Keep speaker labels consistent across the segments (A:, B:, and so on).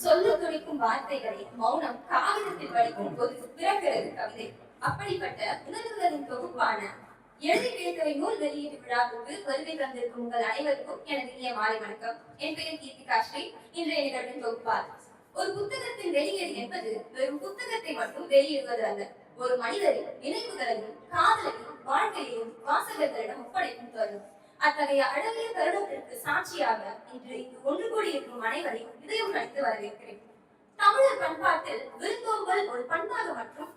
A: சொல்ல துடிக்கும் வார்த்தைகளை மௌனம் காகிதத்தில் வடிக்கும் போது பிறக்கிறது கவிதை. அப்படிப்பட்ட உணர்வுகளின் தொகுப்பான எழுதி கிடைத்தவை நூல் வெளியீட்டு விழாவுக்கு வருகை தந்திருக்கும் உங்கள் அனைவருக்கும் எனது இனிய மாலை வணக்கம். என் பெயர் கீர்த்திகா ஸ்ரீ. இன்றைய நிகழ்வின் தொகுப்பார். ஒரு புத்தகத்தின் வெளியீடு என்பது வெறும் புத்தகத்தை மட்டும் வெளியிடுவது அல்ல, ஒரு மனிதரின் நினைவுகளையும் காதலையும் வாழ்க்கையையும் வாசகர்களிடம் ஒப்படைக்கும் தருணம். அத்தகைய அழகிய தருணத்திற்கு சாட்சியாக இன்று இங்கு ஒன்று கூடியிருக்கும் அனைவரையும் இதயம் கழித்து வரவேற்கிறேன். தமிழர் பண்பாட்டில் விருந்தோம்பல் ஒரு பண்பாக மற்றும்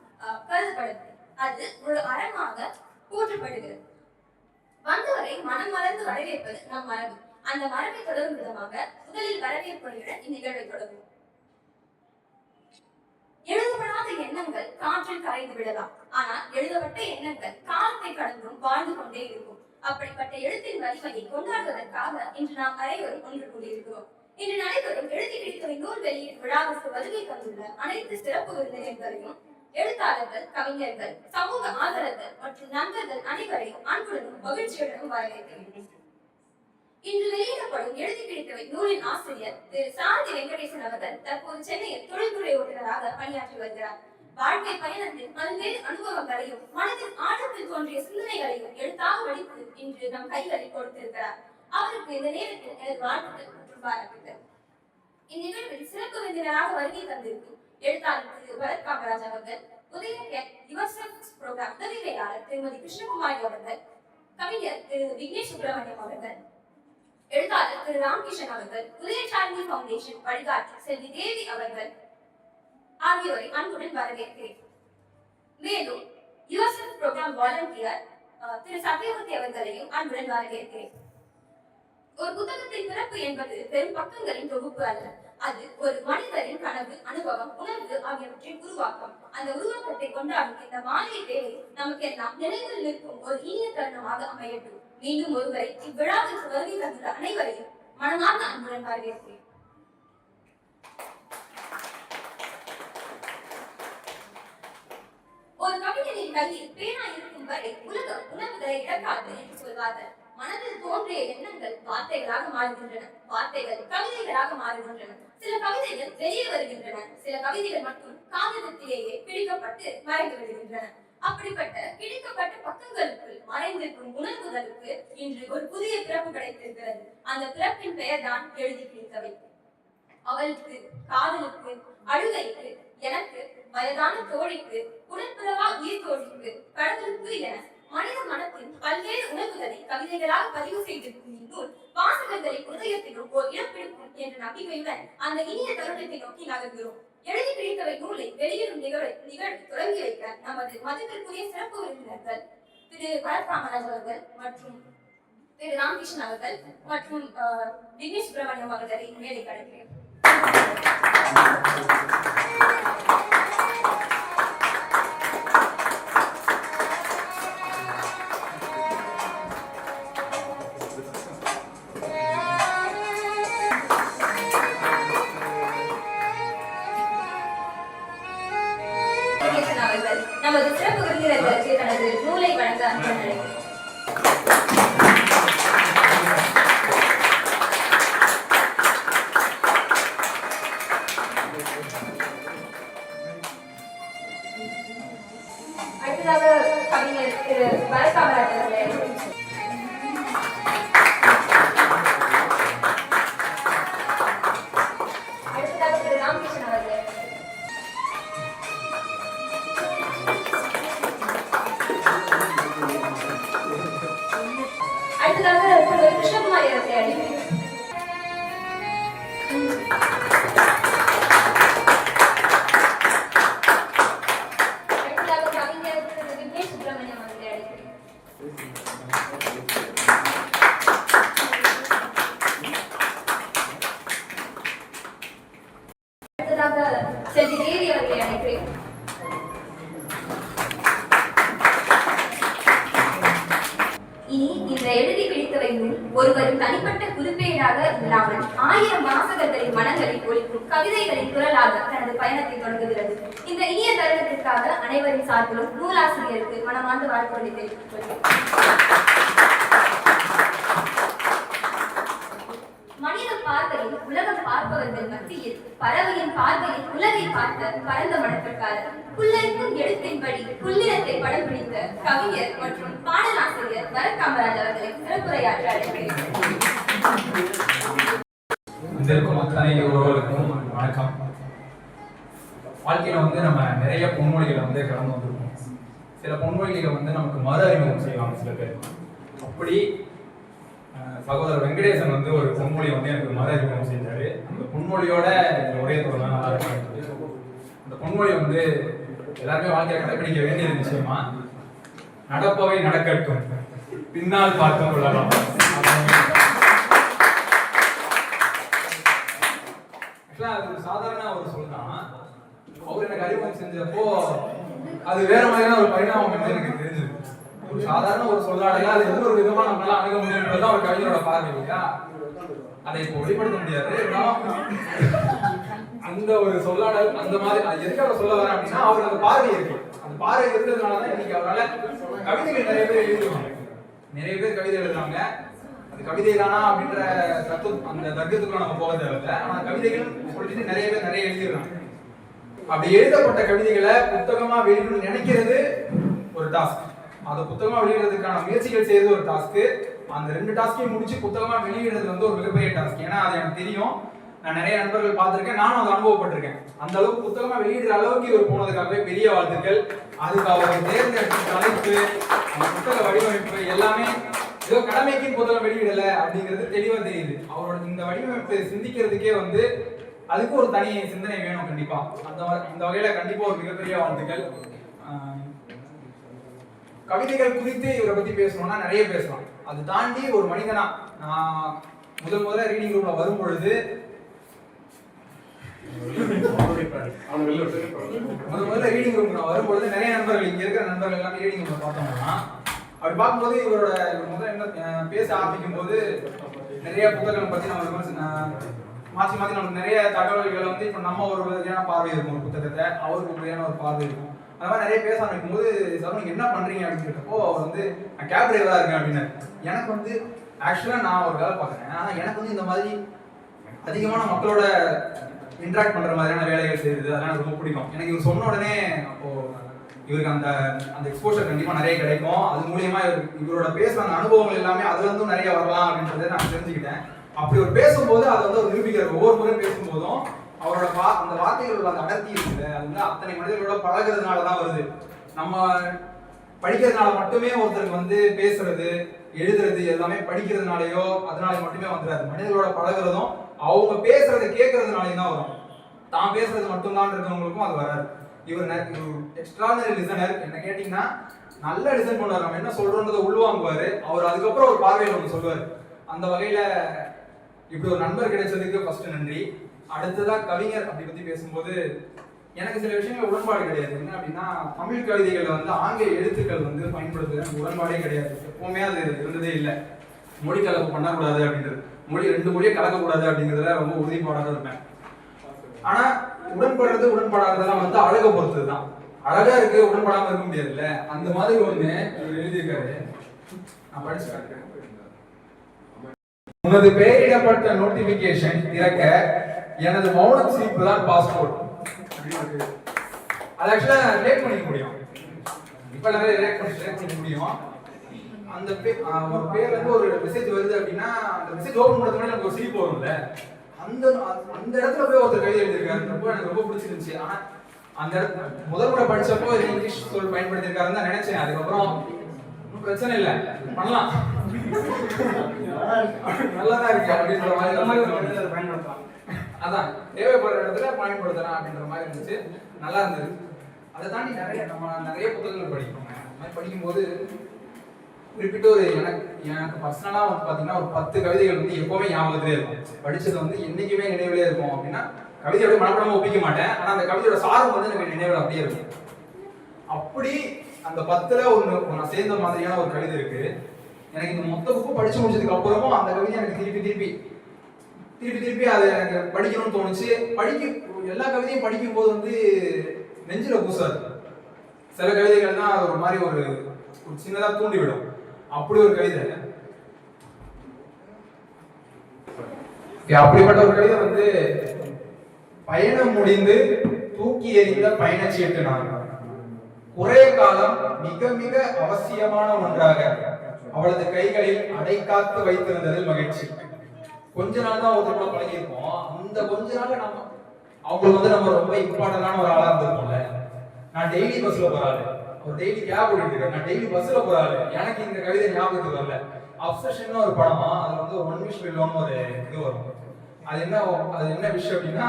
A: கருதப்படுகிறது. அது ஒரு அறமாக போற்றப்படுகிறது. வந்தவரை மனம் மலர்ந்து வரவேற்பது நம் மரபு. அந்த மரபை தொடரும் விதமாக முதலில் வரவேற்புடன் இந்நிகழ்வை தொடரும். எழுதப்படாத எண்ணங்கள் காற்றில் கரைந்து விடலாம், ஆனால் எழுதப்பட்ட எண்ணங்கள் காலத்தை கடந்தும் வாழ்ந்து கொண்டே இருக்கும். அப்படிப்பட்ட எழுத்தின் வலிமையை கொண்டாடுவதற்காக இன்று நாம் அனைவரும் ஒன்று கூடியிருக்கிறோம். இன்று நடைபெறும் எழுதி கிடைத்தவை நூல் வெளியீட்டு விழாவிற்கு வருகை தந்துள்ள அனைத்து சிறப்பு விருந்தினர்களையும் எழுத்தாளர்கள், கவிஞர்கள், சமூக ஆதரவர்கள் மற்றும் நண்பர்கள் அனைவரையும் அன்புடனும் மகிழ்ச்சியுடனும் வரவேற்கிறேன். இன்று வெளியிடப்படும் எழுதி கிடைத்தவை நூலின் ஆசிரியர் திரு சாரதி வெங்கடேசன் அவர்கள் தற்போது சென்னையில் தொழில்துறை ஓட்டுநராக பணியாற்றி வருகிறார். வாழ்க்கை பயணத்தில் பல்வேறு அனுபவங்களையும் மனதில் ஆழத்தில் தோன்றிய சிந்தனைகளையும் எழுத்தாக வடித்து இன்று நம் கைகளில் கொடுத்திருக்கிறார். அவருக்கு இந்த நேரத்தில் எனது வாழ்த்துக்கள் மற்றும் பாராட்டுகள். இந்நிகழ்வில் சிறப்பு விருந்தினராக வருகை தந்திருக்கும் எழுத்தாளர் திரு பரத் காமராஜ் அவர்கள், புரோகிராம் உதவி வேளாளர் திருமதி கிருஷ்ணகுமாரி அவர்கள், கவிஞர் திரு விக்னேஷ் சுப்பிரமணியம் அவர்கள், எழுத்தாளர் திரு ராமகிருஷ்ணன் அவர்கள், உதயசாலினி பவுண்டேஷன் வழிகாட்டி செல்வி தேவி அவர்கள் ஆகியோரை அன்புடன் வரவேற்கிறேன். மேலும் யுஎஸ்எஃப் புரோகிராம் வாலண்டியர் திரு சத்யமூர்த்தி அவர்களையும் அன்புடன் வரவேற்கிறேன். ஒரு புத்தகத்தின் பிறப்பு என்பது பெரும் பக்கங்களின் தொகுப்பு அல்ல, அது ஒரு மனிதரின் கனவு, அனுபவம், உணர்வு ஆகியவற்றின் உருவாக்கம். அந்த உருவாக்கத்தை கொண்டாடும் இந்த மாலை வேலை நமக்கெல்லாம் நினைவில் நிற்கும் ஒரு இனிய தருணமாக அமையட்டும். மீண்டும் ஒருவரை இவ்விழாவிற்கு வருகை தந்துள்ள அனைவரையும் மனமார்ந்த அன்புடன் வரவேற்கிறேன். ஒரு கவிஞனின் கையில் பேனா இருக்கும் வரை உலகம் உணர்வுகளை இழக்காது என்று சொல்வார்கள். மனதில் தோன்றிய எண்ணங்கள் வார்த்தைகளாக மாறுகின்றன, வார்த்தைகள் கவிதைகளாக மாறுகின்றன. சில கவிதைகள் வெளியே வருகின்றன, சில கவிதைகள் மட்டும் காகிதத்திலேயே பிடிக்கப்பட்டு மறைந்து விடுகின்றன. அப்படிப்பட்ட பிடிக்கப்பட்ட பக்கங்களுக்குள் மறைந்திருக்கும் உணர்வுகளுக்கு இன்று ஒரு புதிய பிறப்பு கிடைத்திருக்கிறது. அந்த பிறப்பின் பெயர் தான் எழுதி கிடைத்தவை. அவளுக்கு, காதலுக்கு, அழுகைக்கு, எனக்கு, வயதான தோழிக்கு, உடற்புறவா உயிர் தோழிக்கு, கடவுளுக்கு என மனித மனத்தின் பல்வேறு உணர்வுகளை கவிதைகளாக பதிவு செய்திருக்கும் இந்நூல் வாசகர்களின் உதயத்திலும் ஓர் இடம் பிடிக்கும் என்ற நம்பிக்கையுடன் அந்த இனிய தருணத்தை நோக்கி நகர்கிறோம். எழுதி கிடைத்தவை நூலை வெளியிடும் நிகழ்வு தொடங்கி வைக்க நமது மதிப்பிற்குரிய சிறப்பு விருந்தினர்கள் திரு பரத் காமராஜ் அவர்கள் மற்றும் திரு ராமகிருஷ்ணன் அவர்கள் மற்றும் விக்னேஷ் சுப்பிரமணியம் அவர்களை மேடை கலைக்கிறேன். நமது சிறப்பு விருந்தினர்களுக்கு தனது நூலை வழங்க அனுமதி. அடுத்ததாக கவிஞர் திரு பரத் காமராஜ் அவர்களே. அடுத்ததாக திரு ராமகிருஷ்ணன் அவர்களே. அடுத்ததாக திரு கிருஷ்ணகுமாரி அவர்களே. அடுத்ததாக கவிஞர் திரு விக்னேஷ் சுப்பிரமணியம் அவர்களே. அடுத்ததாக செல்வி தேவி அவர்களை அழைக்கிறேன். இனி இந்த எழுதி பிடித்தவை நூல் ஒருவரின் தனிப்பட்ட குறிப்பேடாக இல்லாமல் 1000 வாசகர்களின் மனங்களில் ஒலிக்கும் கவிதைகளின் குரலாக தனது பயணத்தை தொடங்குகிறது. இந்த இனிய தருணத்திற்காக அனைவரின் சார்பிலும் நூலாசிரியருக்கு மனமார்ந்த வாழ்த்துக்களை தெரிவித்துக் கொள்கிறேன். மனித பார்வையில் பார்வையில் உலகம் பார்ப்பவர்கள் மத்தியில் பறவையின் பார்வையில் உலகை பார்த்த பரந்த மனத்திற்காரர் புல்லரிக்கும் எழுத்தின்படி புல்லினத்தை படம் பிடித்த கவிஞர் மற்றும் பாடலாசிரியர் பரத் காமராஜ் அவர்களை சிறப்புரையாற்ற அழைக்கிறேன்.
B: வணக்கம். வாழ்க்கையில நம்ம நிறைய பொன்மொழிகளை கடந்து வந்திருக்கோம். சில பொன்மொழிகளை நமக்கு மறு அறிமுகம் செய்வாங்க சில பேர். அப்படி சகோதரர் வெங்கடேசன் ஒரு பொன்மொழி எனக்கு மறு அறிமுகம் செஞ்சாரு. அந்த பொன்மொழியோட ஒரே தொடர்ந்து நல்லா இருக்கும். அந்த பொன்மொழி எல்லாருமே வாழ்க்கையை கடைபிடிக்க வேண்டிய விஷயமா, நடப்பவை நடக்கட்டும், பின்னால் பார்க்க கொள்ளலாம். அது ஒரு சாதாரண ஒரு சொல் தான். அவர் எனக்கு அறிமுகம் செஞ்சப்போ அது வேற மாதிரியான ஒரு பரிணாமம் எனக்கு தெரிஞ்சது. ஒரு சாதாரண ஒரு சொல்லாடல அது எந்த ஒரு விதமா நம்மளால அணுக முடியும்ன்றதுதான் ஒரு கவிஞரோட பார்வை இல்லையா? அதை இப்போ வெளிப்படுத்த முடியாது. அந்த ஒரு சொல்லாடல் அந்த மாதிரி எதுக்காக சொல்ல வரேன் அப்படின்னா, அவருக்கு அந்த பார்வை இருக்கு. அந்த பார்வை இருக்கிறதுனாலதான் இன்னைக்கு அவரால் கவிதைகள் நிறைய பேர் எழுதுவாங்க. நிறைய பேர் கவிதை எழுதுறாங்க. அது கவிதை தானா அப்படின்ற அந்த தர்க்கத்துக்குள்ள நம்ம போக தேவையில்லை. ஆனா கவிதைகள் சொல்லிட்டு நிறைய பேர் நிறைய எழுதிடுறாங்க. அப்படி எழுதப்பட்ட கவிதைகளை புத்தகமா வெளியிடணும்னு நினைக்கிறது ஒரு டாஸ்க். அதை புத்தகமா வெளியிடுறதுக்கான முயற்சிகள் செய்யறது ஒரு டாஸ்க். அந்த 2 டாஸ்கையும் முடிச்சு புத்தகமா வெளியிடுறது ஒரு மிகப்பெரிய டாஸ்க். ஏன்னா அது எனக்கு தெரியும். நான் நிறைய நண்பர்கள் பார்த்திருக்கேன், நானும் அதை அனுபவப்பட்டிருக்கேன். அந்த அளவுக்கு புத்தகமா வெளியிடுற அளவுக்கு இவர் போனதுக்காகவே பெரிய வாழ்த்துக்கள். அதுக்கு அவர் தேர்ந்தெடுத்த தலைப்பு, அந்த புத்தக வடிவமைப்பு எல்லாமே ஏதோ கடமைக்கு புத்தகம் வெளியிடல அப்படிங்கிறது தெளிவா தெரியுது. அவரோட இந்த வடிவமைப்பு சிந்திக்கிறதுக்கே அதுக்கு ஒரு தனி சிந்தனை வேணும் கண்டிப்பா. அந்த வகையில கண்டிப்பா ஒரு மிகப்பெரிய வாழ்த்துக்கள். கவிதைகள் குறித்து இவரை பத்தி பேசணும்னா நிறைய பேசலாம். அது தாண்டி ஒரு மனிதனா நான் முதல்ல ரீடிங் ரூம்ல வரும் பொழுது ரீடிங் ரூம் நான் வரும்பொழுது நிறைய நண்பர்கள், இங்க இருக்கிற நண்பர்கள் எல்லாமே ரீடிங் ரூம்ல பார்த்தோம்னா, அப்படி பார்க்கும்போது இவரோட முதல்ல என்ன பேச ஆரம்பிக்கும் போது நிறைய புத்தகங்களை பத்தி நம்ம மாற்றி மாற்றி நமக்கு நிறைய தகவல்களை இப்போ நம்ம ஒரு வகையான பார்வை இருக்கும் ஒரு புத்தகத்தை, அவருக்கு ஒரு வகையான ஒரு பார்வை இருக்கும். அந்த மாதிரி நிறைய பேச ஆரம்பிக்கும் போது, சார் நீங்க என்ன பண்றீங்க அப்படின்னு கேட்டப்போ அவர் நான் கேப் டிரைவரா இருக்கேன் அப்படின்னு. எனக்கு ஆக்சுவலா நான் ஒரு வேலை பார்க்குறேன். ஆனா எனக்கு இந்த மாதிரி அதிகமான மக்களோட இன்ட்ராக்ட் பண்ற மாதிரியான வேலைகள் செய்யுது, அதெல்லாம் எனக்கு ரொம்ப பிடிக்கும். எனக்கு இவர் சொன்ன உடனே அப்போ இவருக்கு அந்த எக்ஸ்போஷர் கண்டிப்பா நிறைய கிடைக்கும். அது மூலியமா இவரோட பேசுற அந்த அனுபவங்கள் எல்லாமே அதுல இருந்தும் நிறைய வரலாம் அப்படின்றத நான் தெரிஞ்சுக்கிட்டேன். அப்படி ஒரு பேசும்போது அதை ஒரு நிரூபிக்கிற ஒவ்வொரு முறையும் பேசும்போதும் அவரோட அந்த வார்த்தைகளோட அந்த அடர்த்தி இருக்குது. அது அத்தனை மனிதர்களோட பழகிறதுனாலதான் வருது. நம்ம படிக்கிறதுனால மட்டுமே ஒருத்தருக்கு பேசுறது எழுதுறது எல்லாமே படிக்கிறதுனாலயோ அதனால மட்டுமே வந்துடாது. மனிதர்களோட பழகிறதும் அவங்க பேசுறதை கேட்கறதுனாலயும் தான் வரும். தான் பேசுறது மட்டும்தான் இருக்கிறவங்களுக்கும் அது வராது. இவர் எக்ஸ்ட்ரானரி லிசனர். என்ன கேட்டீங்கன்னா நல்ல லிசன் பண்ணுவார். நம்ம என்ன சொல்றோன்றதை உள்வாங்குவாரு. அவர் அதுக்கப்புறம் ஒரு பார்வையில் ஒன்று சொல்லுவார். அந்த வகையில இப்படி ஒரு நண்பர் கிடைச்சதுக்கு ஃபர்ஸ்ட் நன்றி. அடுத்ததா கவிஞர் அப்படி பத்தி பேசும்போது எனக்கு சில விஷயங்கள் உடன்பாடு கிடையாது. என்ன அப்படின்னா, தமிழ் கவிதைகள்ல ஆங்கில எழுத்துக்கள் பயன்படுத்துறது உடன்பாடே கிடையாது. எப்பவுமே அது இருந்ததே இல்லை. மொழி கலப்பு பண்ணக்கூடாது அப்படின்றது, 2 மொழியை கலக்கக்கூடாது அப்படிங்கிறதுல ரொம்ப உறுதிப்பாடாக இருப்பேன். ஆனா உடன்படுறது உடன்பாடாததெல்லாம் அழகை பொறுத்ததுதான். அழகா இருக்கு, உடன்படாம இருக்க முடியாதுல்ல. அந்த மாதிரி ஒண்ணு இவர் எழுதியிருக்காரு. நான் படிச்சு காட்டுறேன். உனது பெயரிடப்பட்ட நோட்டிபிகேஷன் திறக்க எனது மௌன சிரிப்பு தான் பாஸ்போர்ட். அது ஆக்சுவலா ரிலேட் பண்ணிக்க முடியும். இப்ப நிறைய ரிலேட் பண்ணிக்க முடியும். அந்த ஒரு பேர்ல ஒரு மெசேஜ் வருது அப்படின்னா, அந்த மெசேஜ் ஓபன் பண்றதுக்கு முன்னாடி நமக்கு ஒரு சிரிப்பு வரும்ல. அந்த இடத்துல போய் ஒருத்தர் கவிதை எழுதியிருக்காரு. எனக்கு ரொம்ப பிடிச்சிருந்துச்சு. ஆனா அந்த முதல் முறை படிச்சப்போ இங்கிலீஷ் சொல் பயன்படுத்தியிருக்காருன்னு தான் நினைச்சேன். அதுக்கப்புறம் பிரச்சனை இல்லை, பண்ணலாம், நல்லாதான் இருக்கு அப்படின்ற மாதிரி பயன்படுத்தலாம். அதான் தேவைப்படுற இடத்துல பயன்படுத்தலாம் அப்படின்ற மாதிரி இருந்துச்சு. நல்லா இருந்தது. அதை தாண்டி நிறைய புத்தகங்கள் படிப்போங்க. அந்த மாதிரி படிக்கும்போது குறிப்பிட்டு எனக்கு பர்சனலா பாத்தீங்கன்னா ஒரு 10 கவிதைகள் எப்பவுமே ஞாபகத்திலே இருக்கும். படிச்சது என்னைக்குமே நினைவிலே இருக்கும். அப்படின்னா கவிதையோட மனப்படமா ஒப்பிக்க மாட்டேன். ஆனா அந்த கவிதையோட சாரம் எனக்கு நினைவில் அப்படியே இருக்கும். அப்படி அந்த 10ல நான் சேர்ந்த மாதிரியான ஒரு கவிதை இருக்கு. எனக்கு இந்த மொத்த புக்கும் படிச்சு முடிச்சதுக்கு அப்புறமும் அந்த கவிதை எனக்கு திருப்பி அதை எனக்கு படிக்கணும்னு தோணுச்சு. எல்லா கவிதையும் படிக்கும் போது நெஞ்சில பூசாது. சில கவிதைகள் தான் ஒரு மாதிரி ஒரு சின்னதா தூண்டிவிடும். அப்படி ஒரு கவிதை அப்படிப்பட்ட ஒரு கவிதை வந்து பயணம் முடிந்து தூக்கி எறிந்த பயணச்சீட்டு நான் ஒரே காலம் மிக மிக அவசியமான ஒன்றாக அவளது கைகளில் அடைக்காத்து வைத்திருந்ததில் மகிழ்ச்சி. கொஞ்ச நாள் தான் ஒருத்தர் கூட பழகிருப்போம். அந்த கொஞ்ச நாள் நம்ம அவங்களுக்கு வந்து நம்ம ரொம்ப இம்பார்ட்டன்டான ஒரு ஆளா இருந்திருப்போம்ல. நான் டெய்லி பஸ்ல போறாரு, ஒரு டெய்லி கேப் ஓடிட்டு நான் டெய்லி பஸ்ல போறாரு, எனக்கு இந்த கவிதை ஞாபகத்துக்கு வரல. அப்சஷன் ஒரு படம், அதுல வந்து ஒரு ஒன் விஷ் வில்லோன்னு ஒரு இது வரும். அது என்ன விஷயம் அப்படின்னா,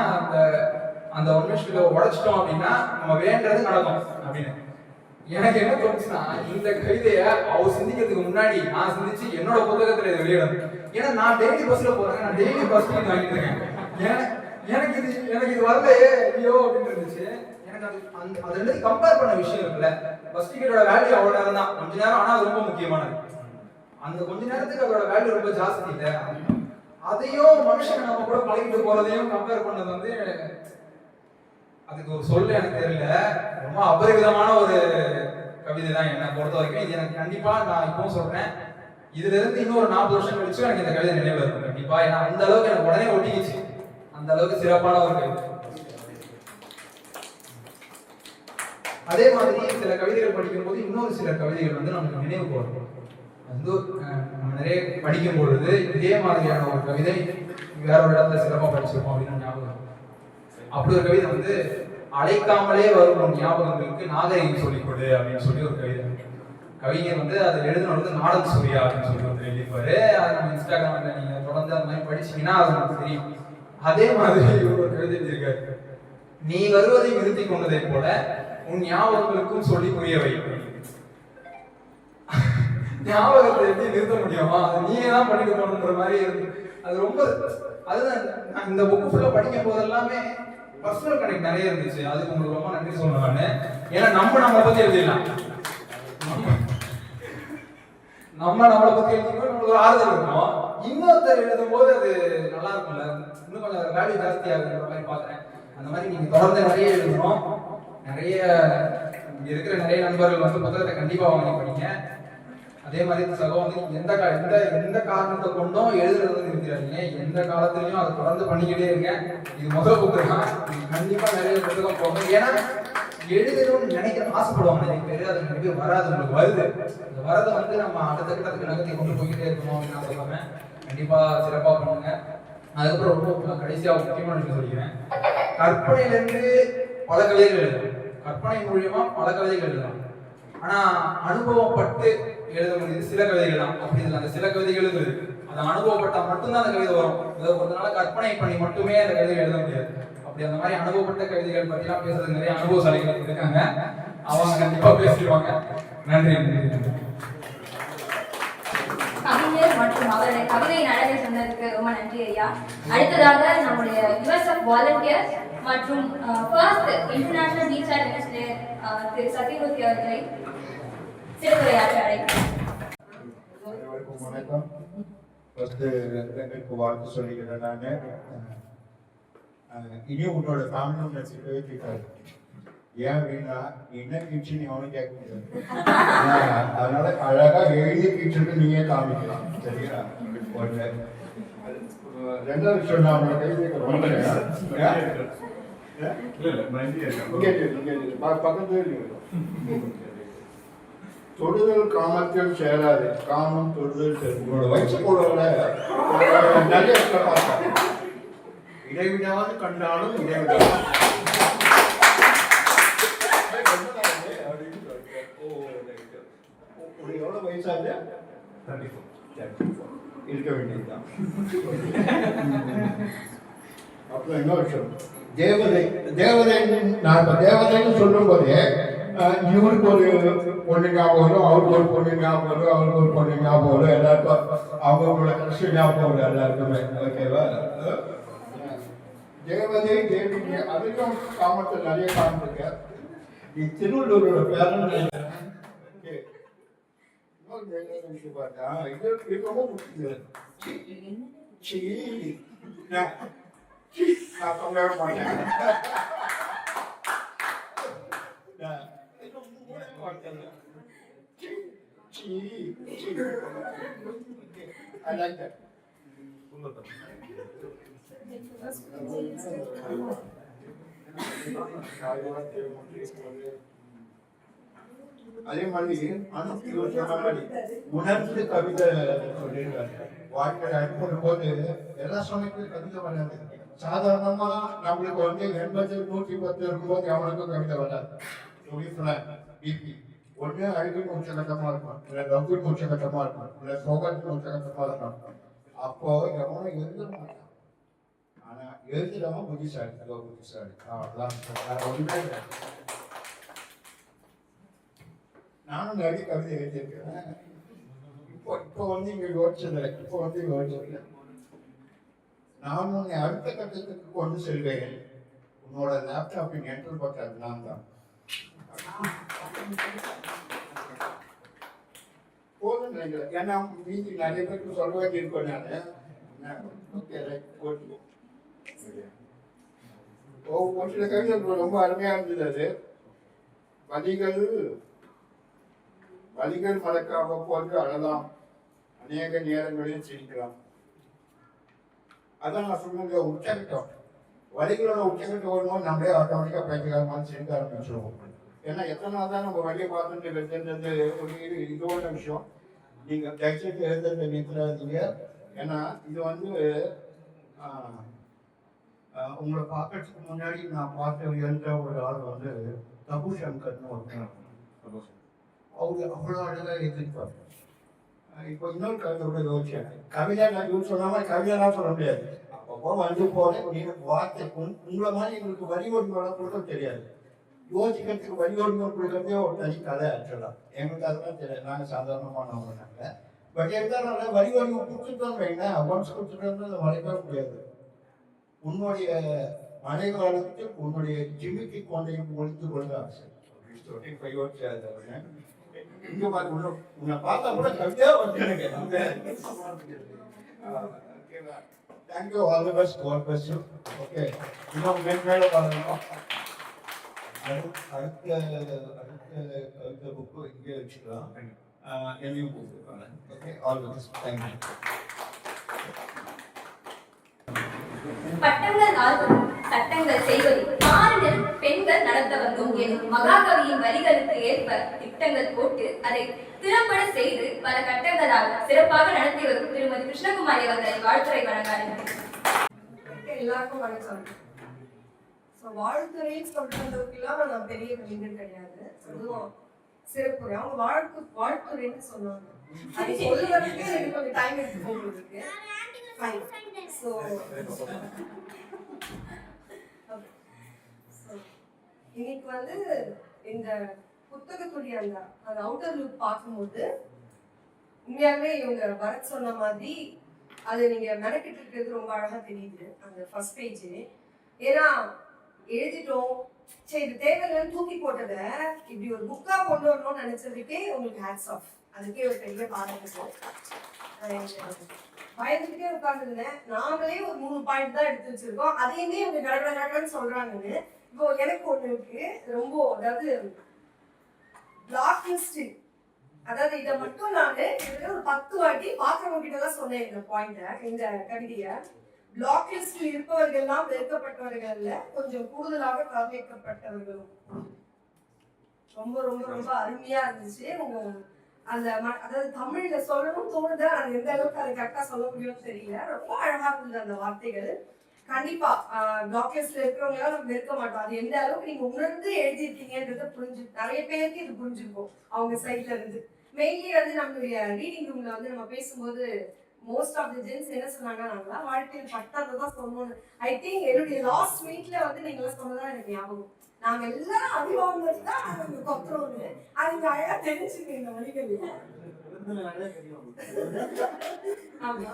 B: அந்த ஒன் விஷ் வில்லோ உடைச்சிட்டோம் அப்படின்னா நம்ம வேண்டது நடக்கும் அப்படின்னு. எனக்கு என்ன தோணுச்சுன்னா, இந்த கவிதைய அவர் சிந்திக்கிறதுக்கு முன்னாடி நான் சிந்திச்சு என்னோட புத்தகத்துல இதை வெளியிடணும். ஏன்னா நான் டெய்லி பஸ்ல போறேன், நான் டெய்லி பஸ் டிக்கெட் வாங்கிட்டு இருக்கேன். எனக்கு இது வரலையே ஐயோ அப்படின்னு இருந்துச்சு. எனக்கு அது ரெண்டு கம்பேர் பண்ண விஷயம் இருக்குல்ல. பஸ் டிக்கெட்டோட வேல்யூ அவ்வளவு நேரம் தான், கொஞ்ச நேரம், ஆனா அது ரொம்ப முக்கியமானது. அந்த கொஞ்ச நேரத்துக்கு அதோட வேல்யூ ரொம்ப ஜாஸ்தி இல்லை. அதையும் மனுஷன் நம்ம கூட பழகிட்டு போறதையும் கம்பேர் பண்ணது வந்து அதுக்கு ஒரு சொல்ல எனக்கு தெரியல. ரொம்ப அபரிவிதமான ஒரு கவிதை தான் என்னை பொறுத்த வரைக்கும். இது எனக்கு கண்டிப்பா நான் இப்பவும் சொல்றேன், இதுல இருந்து இன்னும் ஒரு 40 வருஷம் கழிச்சு எனக்கு இந்த கவிதை நினைவு இருக்கும் கண்டிப்பா. ஏன்னா அந்த அளவுக்கு எனக்கு உடனே ஒட்டிக்கிச்சு, அந்த அளவுக்கு சிறப்பான ஒரு கவிதை. அதே மாதிரி சில கவிதைகள் படிக்கும் போது இன்னொரு சில கவிதைகள் வந்து நமக்கு நினைவுக்கு வரும். வந்து நம்ம நிறைய படிக்கும் பொழுது இதே மாதிரியான ஒரு கவிதை வேற ஒரு இடத்துல சிறப்பாக படிச்சிருப்போம் அப்படின்னு ஞாபகம். அப்படி ஒரு கவிதை வந்து அழைக்காமலே வரும் ஞாபகங்களுக்கு நாகரிகம் சொல்லிக் கொடு அப்படின்னு சொல்லி ஒரு கவிதை. கவிஞர் வந்து அதை எழுதுனது நாடக சூர்யா அப்படின்னு சொல்லி வந்து எழுதிப்பாரு. அதை நம்ம இன்ஸ்டாகிராம்ல நீங்க தொடர்ந்து அந்த மாதிரி படிச்சீங்கன்னா அது நமக்கு தெரியும். அதே மாதிரி ஒரு கவிதை எழுதியிருக்காரு. நீ வருவதை நிறுத்தி கொண்டதை போல உன் ஞாபகங்களுக்கும் சொல்லி புரிய வை. ஞாபகத்தை எப்படி நிறுத்த முடியுமா, அது நீங்க தான் பண்ணிட்டு போகணுன்ற மாதிரி இருக்கு. அது ரொம்ப அதுதான் நான் இந்த புக்கு ஃபுல்லா படிக்கும் போது எல்லாமே பர்சனல் கனெக்ட் நிறைய இருந்துச்சு. அதுக்கு உங்களுக்கு ரொம்ப நன்றி சொல்லணும் நானு. ஏன்னா நம்மளை பத்தி எழுதிடலாம், நம்மளை பத்தி எழுதிக்கும் நம்மளுக்கு ஒரு ஆறுதல் இருக்கும். இன்னொருத்தர் எழுதும் போது அது நல்லா இருக்கும்ல, இன்னும் கொஞ்சம் வேல்யூ ஜாஸ்தி ஆகுன்ற மாதிரி பாக்குறேன். அந்த மாதிரி நீங்க தொடர்ந்து நிறைய எழுதணும். நிறைய இங்க இருக்கிற நிறைய நண்பர்கள் வந்து புத்தகத்தை கண்டிப்பா வாங்கி படிங்க. அதே மாதிரி சகோ வந்து எந்த காரணத்தை கொண்டும் எழுதுறது நிறுத்திடாதீங்க. எந்த காலத்திலையும் அதை தொடர்ந்து பண்ணிக்கிட்டே இருங்க. இது முதல் புக்கு தான், கண்டிப்பா நிறைய புத்தகம் போகும். ஏன்னா எழுதணும்னு நினைக்கிற ஆசைப்படுவாங்க நிறைய பேர், அது நிறைய பேர் வராது. உங்களுக்கு வருது, அந்த வரதை வந்து நம்ம அடுத்த கட்டத்துக்கு நகர்த்தி கொண்டு போய்கிட்டே இருக்கணும் அப்படின்னு நான் சொல்லுவேன். கண்டிப்பா சிறப்பா பண்ணுங்க. அதுக்கப்புறம் ரொம்ப கடைசியா முக்கியமான விஷயம் சொல்லிக்கிறேன். கற்பனையிலிருந்து பல கவிதைகள் எழுதலாம், கற்பனை மூலியமா பல கவிதைகள் எழுதலாம். ஆனா அனுபவப்பட்டு எழுத முடியுது சில கவிதைகள் தான். அப்படி இல்லை, அந்த சில கவிதைகள் இருக்கு, அதை அனுபவப்பட்டா மட்டும்தான் அந்த கவிதை வரும். ஒருத்தனால கற்பனை பண்ணி மட்டுமே அந்த கவிதைகள் எழுத முடியாது. அப்படி அந்த மாதிரி அனுபவப்பட்ட கவிதைகள் பத்தி எல்லாம் பேசுறது நிறைய அனுபவசாலிகள் இருக்காங்க, அவங்க கண்டிப்பா பேசிடுவாங்க. நன்றி.
A: கவிஞர் மற்றும் அவருடைய கவிதை நடையை சொன்னதுக்கு ரொம்ப நன்றி ஐயா. அடுத்ததாக நம்முடைய USF வாலண்டியர் மற்றும் first international beach tennis player திரு சத்யமூர்த்தி அவர்களை சிறப்புரையாற்ற அழைக்கிறேன்.
C: வணக்கம். எனக்கு வாழ்த்து சொல்லிக்கிறேன். நான் இனியும் உன்னோட ஃபேமிலி நினைச்சிட்டே கேட்காது. ஏன் அப்படின்னா என்ன கிச்சன் அவனும் கேட்க முடியாது. அதனால அழகா எழுதி கிச்சனுக்கு நீயே காமிக்கலாம். சரியா? ஒன்று. ரெண்டாவது விஷயம் நான் அவனை கை பக்கத்துல தொடுதல் காமத்தில் சேராது, காமம் தொடுதல் சேரும். உங்களோட வயசு போடுறதுல நிறைய பார்த்தேன். இடைவிடாது கண்டாலும் இடைவிடாது எவ்வளவு வயசாக இருக்க வேண்டியதுதான். அப்புறம் இன்னொரு விஷயம், நான் இப்ப தேவதைன்னு சொல்லும் போதே இவருக்கு ஒரு பொண்ணு ஞாபகம் வரும், அவருக்கு ஒரு பொண்ணு ஞாபகம் வரும், அவருக்கு ஒரு பொண்ணு ஞாபகம் வரும், எல்லாருக்கும் அவங்களோட கஷ்டம் ஞாபகம் வரும் எல்லாருக்குமே. ஓகேவா? தேவதை தேவி அதுக்கும் காமத்தை நிறைய காமிச்சிருக்க. திருவள்ளூரோட பேரன் பார்த்தா இது ரொம்ப முக்கியம். நான் சொல்லவே மாட்டேன். I like that. அதே மாதிரி சொன்ன மாதிரி உணர்ந்து கவிதை சொல்லியிருக்காரு. வாழ்க்கையில் அனுப்பும் போது எல்லா சமயத்திலும் கவிதை வராது. சாதாரணமா நம்மளுக்கு 80 110 இருக்கும்போது அவனுக்கும் கவிதை வராது. பிபி ஒண்ணு அழுகின் உச்சகட்டமா இருக்கும், இல்ல லவ்வின் உச்சகட்டமா இருக்கும், இல்ல சோகத்தின் உச்சகட்டமா இருக்கும். அப்போ எவனும் எழுத மாட்டான். ஆனா எழுதுறவன் புத்திசாலி. ஒண்ணுமே நானும் நிறைய கவிதை எழுதியிருக்கிறேன். இப்போ இங்க யோசிச்சதில்லை. நான் உன்னை அடுத்த கட்டத்துக்கு கொண்டு செல்வேன். உன்னோட லேப்டாப்பின் என்டர் பக்கம் நான் தான். போதும் நினைக்கிறேன். ஏன்னா மீதி நிறைய பேருக்கு சொல்ல வேண்டி இருக்கோம். ஒரு சில கவிதை ரொம்ப அருமையா இருந்தது. அது வலிகள் மறக்காம போன்று அழலாம், அநேக நேரங்களில் சிரிக்கலாம். அதான் நான் சொன்ன உச்சகட்டம். வலிகளோட உச்சகட்டம் வரும்போது நம்மளே ஆட்டோமேட்டிக்கா பேச்சுக்காரமாக சிரிக்க ஆரம்பிச்சிருவோம். ஏன்னா எத்தனை நாள் தான் நம்ம வழியை பார்த்துட்டு வச்சிருந்தது ஒரு இதோட விஷயம். நீங்க தயவுசெய்து எழுதுறது நிறுத்தாதீங்க. ஏன்னா இது உங்களை பார்க்கறதுக்கு முன்னாடி நான் பார்த்த எழுந்த ஒரு ஆள் தபு சங்கர்னு ஒருத்தர். அவங்க அவ்வளோ அழகாக எழுதியிருப்பாங்க. இப்போ இன்னொரு கவிதை யோசிச்சேன். கவிதை நான் சொன்ன மாதிரி கவிதைலாம் சொல்ல முடியாது. அப்பப்போ போனேன் நீங்க வார்த்தை உங்களை மாதிரி எங்களுக்கு வரிவொருமையோட கொடுக்க தெரியாது. யோசிக்கிறதுக்கு வரிவொருமை கொடுக்கறதே ஒரு தனி கதை. ஆக்சுவலா எங்களுக்கு அதெல்லாம் தெரியாது. நாங்கள் சாதாரணமானவங்க நாங்கள். பட் இருந்தாலும் வரிவொருமை கொடுத்துட்டோன்னு வைங்க, ஒன்ஸ் கொடுத்துட்டோம்னா அதை மறைக்கவே முடியாது. உன்னுடைய மழை காலத்துக்கு உன்னுடைய ஜிமிக்கி கொண்டையும் ஒழித்து கொள்ள ஆசை. இப்போ யோசிச்சாரு இங்க பாருங்க, உன்னை பார்த்தா கூட கவிதையா வந்து thank you. All the best. God bless you. Okay, இன்னும் மேல பாருங்க. அடுத்த கவிதை புக்கு இங்கே வச்சுக்கலாம். என்னையும் கூப்பிட்டுருக்காங்க. Okay, all the best. Thank you.
A: பட்டங்கள் ஆள்வதும் சட்டங்கள் செய்வதும் மாறினர் பெண்கள் நடத்த வந்தோம் எனும் மகாகவியின் வரிகளுக்கு ஏற்ப திட்டங்கள் போட்டு அதை திறம்பட செய்து பல கட்டங்களாக சிறப்பாக நடத்தி வரும் திருமதி கிருஷ்ணகுமாரி அவர்களை வாழ்த்துறை வழங்கார்கள்.
D: எல்லாருக்கும் வணக்கம். வாழ்த்துறைன்னு சொல்றதுக்கெல்லாம் நான் பெரிய கவிஞர் கிடையாது. அதுவும் சிறப்புரை. அவங்க வாழ்த்துறைன்னு சொன்னாங்க. அது சொல்லுவதற்கு எனக்கு கொஞ்சம் டைம் எடுத்து போகிறதுக்கு. இன்னைக்கு இந்த புத்தகத்துடைய அந்த அவுட்டர் லுக் பார்க்கும்போது உண்மையாகவே இவங்க பரத் சொன்ன மாதிரி அது நீங்க மெனக்கிட்டு இருக்கிறது ரொம்ப அழகா தெரியுது. அந்த ஃபர்ஸ்ட் பேஜ் ஏன்னா எழுதிட்டோம், சரி இது தேவையில்லைன்னு தூக்கி போட்டதை இப்படி ஒரு புக்கா கொண்டு வரணும்னு நினைச்சதுக்கே உங்களுக்கு ஹேட்ஸ் ஆஃப். அதுக்கே ஒரு பெரிய பாராட்டு. பயந்துகிட்டே உட்கார்ந்துருந்தேன். நாங்களே ஒரு 3 பாயிண்ட் தான் எடுத்து வச்சிருக்கோம். அதையுமே இவங்க கடற்கடன்னு சொல்றாங்கன்னு. இப்போ எனக்கு ஒண்ணு இருக்கு ரொம்ப, அதாவது பிளாக் லிஸ்ட். அதாவது இதை மட்டும் நான் ஒரு 10 வாட்டி பாக்குறவங்க கிட்ட தான் சொன்னேன். இந்த பாயிண்ட, இந்த கவிதைய பிளாக் லிஸ்ட் இருப்பவர்கள்லாம் வெறுக்கப்பட்டவர்கள்ல கொஞ்சம் கூடுதலாக கவனிக்கப்பட்டவர்களும். ரொம்ப ரொம்ப ரொம்ப அருமையா இருந்துச்சு. உங்க அந்த அதாவது தமிழ்ல சொல்லணும் தோணுது, அது எந்த அளவுக்கு அதை கரெக்டா சொல்ல முடியும்னு தெரியல. ரொம்ப அழகா இருந்தது அந்த வார்த்தைகள். கண்டிப்பா டாக்டர்ஸ்ல இருக்கிறவங்களால நம்ம இருக்க மாட்டோம். அது எந்த அளவுக்கு நீங்க உணர்ந்து எழுதிருக்கீங்கன்றத புரிஞ்சு நிறைய பேருக்கு இது புரிஞ்சிருக்கும் அவங்க சைட்ல இருந்து. மெயின்லி நம்மளுடைய ரீடிங் ரூம்ல நம்ம பேசும்போது மோஸ்ட் ஆஃப் தி ஜென்ஸ் என்ன சொன்னாங்கன்னா, நாங்களாம் வாழ்க்கையில் பட்டதான் சொன்னோம்னு. ஐ திங்க் என்னுடைய லாஸ்ட் மீட்ல நீங்களாம் சொன்னதான் எனக்கு ஞாபகம். நாங்க எல்லாரும் அறிவாங்க தான் நாங்க கொத்துறோம்னு. அது நீங்க அழகா தெரிஞ்சுக்க இந்த வழிகள். ஆமா.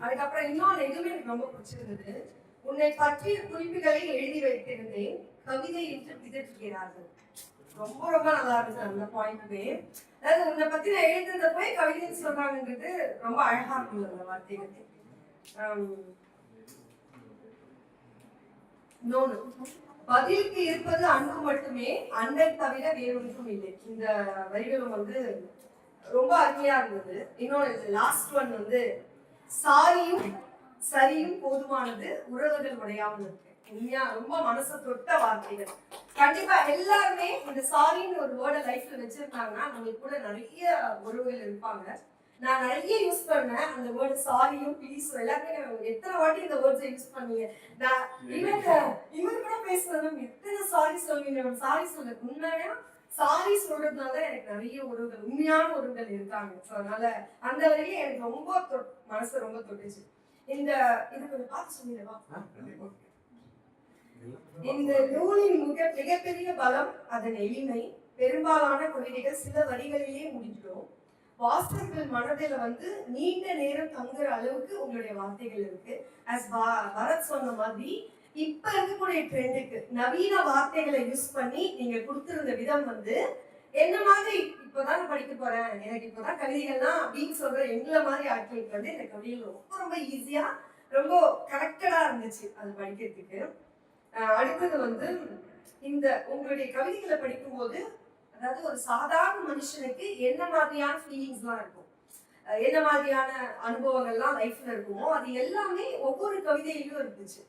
D: அதுக்கப்புறம் இன்னொன்று எதுவுமே எனக்கு ரொம்ப பிடிச்சிருந்தது. உன்னை பற்றிய குறிப்புகளை எழுதி வைத்திருந்தேன், கவிதை என்று பிதற்றுகிறார்கள். ரொம்ப ரொம்ப நல்லா இருந்துச்சு அந்த பாயிண்ட்மே. அதாவது உன்னை பத்தி நான் எழுதுறத போய் கவிதைன்னு சொல்றாங்கன்றது ரொம்ப அழகா இருந்தது அந்த வார்த்தைகள். இன்னொன்று, பதிலுக்கு இருப்பது அன்பு மட்டுமே, அன்பை தவிர வேறொன்றும் இல்லை. இந்த வரிகளும் ரொம்ப அருமையா இருந்தது. இன்னொன்று லாஸ்ட் ஒன் சாரியும் சரியும் போதுமானது, உறவுகள் உடையாமல் இருக்கு. உண்மையா ரொம்ப மனசை தொட்ட வார்த்தைகள். கண்டிப்பா எல்லாருமே இந்த சாரின்னு ஒரு வேர்டை லைஃப்ல வச்சிருக்காங்கன்னா நம்மளுக்கு கூட நிறைய உறவுகள் இருப்பாங்க. நான் நிறைய யூஸ் பண்ணேன் அந்த வேர்டு சாரியும் ப்ளீஸும். எல்லாருமே எத்தனை வாட்டி இந்த வேர்ட்ஸை யூஸ் பண்ணீங்க. நான் இவன் கூட பேசுறதும் எத்தனை சாரி சொல்வீங்க. சாரி சொல்ல உண்மையா சாரி சொல்றதுனால எனக்கு நிறைய உறவுகள், உண்மையான உறவுகள் இருக்காங்க. ஸோ அதனால அந்த வரையில எனக்கு ரொம்ப மனசு ரொம்ப தொட்டுச்சு. இது கொஞ்சம் பார்த்து சொல்லிடவா? இந்த நூலின் மிகப்பெரிய பலம் அதன் எளிமை. பெரும்பாலான கவிதைகள் சில வரிகளிலேயே முடிஞ்சிடும். வாசகர்கள் மனதில் நீண்ட நேரம் தங்குற அளவுக்கு உங்களுடைய வார்த்தைகள் இருக்கு. பரத் சொன்ன மாதிரி இப்ப இருக்கக்கூடிய ட்ரெண்டுக்கு நவீன வார்த்தைகளை யூஸ் பண்ணி நீங்க கொடுத்திருந்த விதம் என்ன மாதிரி இப்பதான் படிக்க போறேன், எனக்கு இப்பதான் கவிதைகள்லாம் அப்படின்னு சொல்ற எங்களை மாதிரி ஆட்களுக்கு இந்த கவிதைகள் ரொம்ப ரொம்ப ஈஸியா ரொம்ப கரெக்டடா இருந்துச்சு அது படிக்கிறதுக்கு. அடுத்தது இந்த உங்களுடைய கவிதைகளை படிக்கும்போது அதாவது ஒரு சாதாரண மனுஷனுக்கு என்ன மாதிரியான ஃபீலிங்ஸ்லாம் இருக்கும், என்ன மாதிரியான அனுபவங்கள்லாம் லைஃப்ல இருக்குமோ அது எல்லாமே ஒவ்வொரு கவிதையிலும் இருந்துச்சு.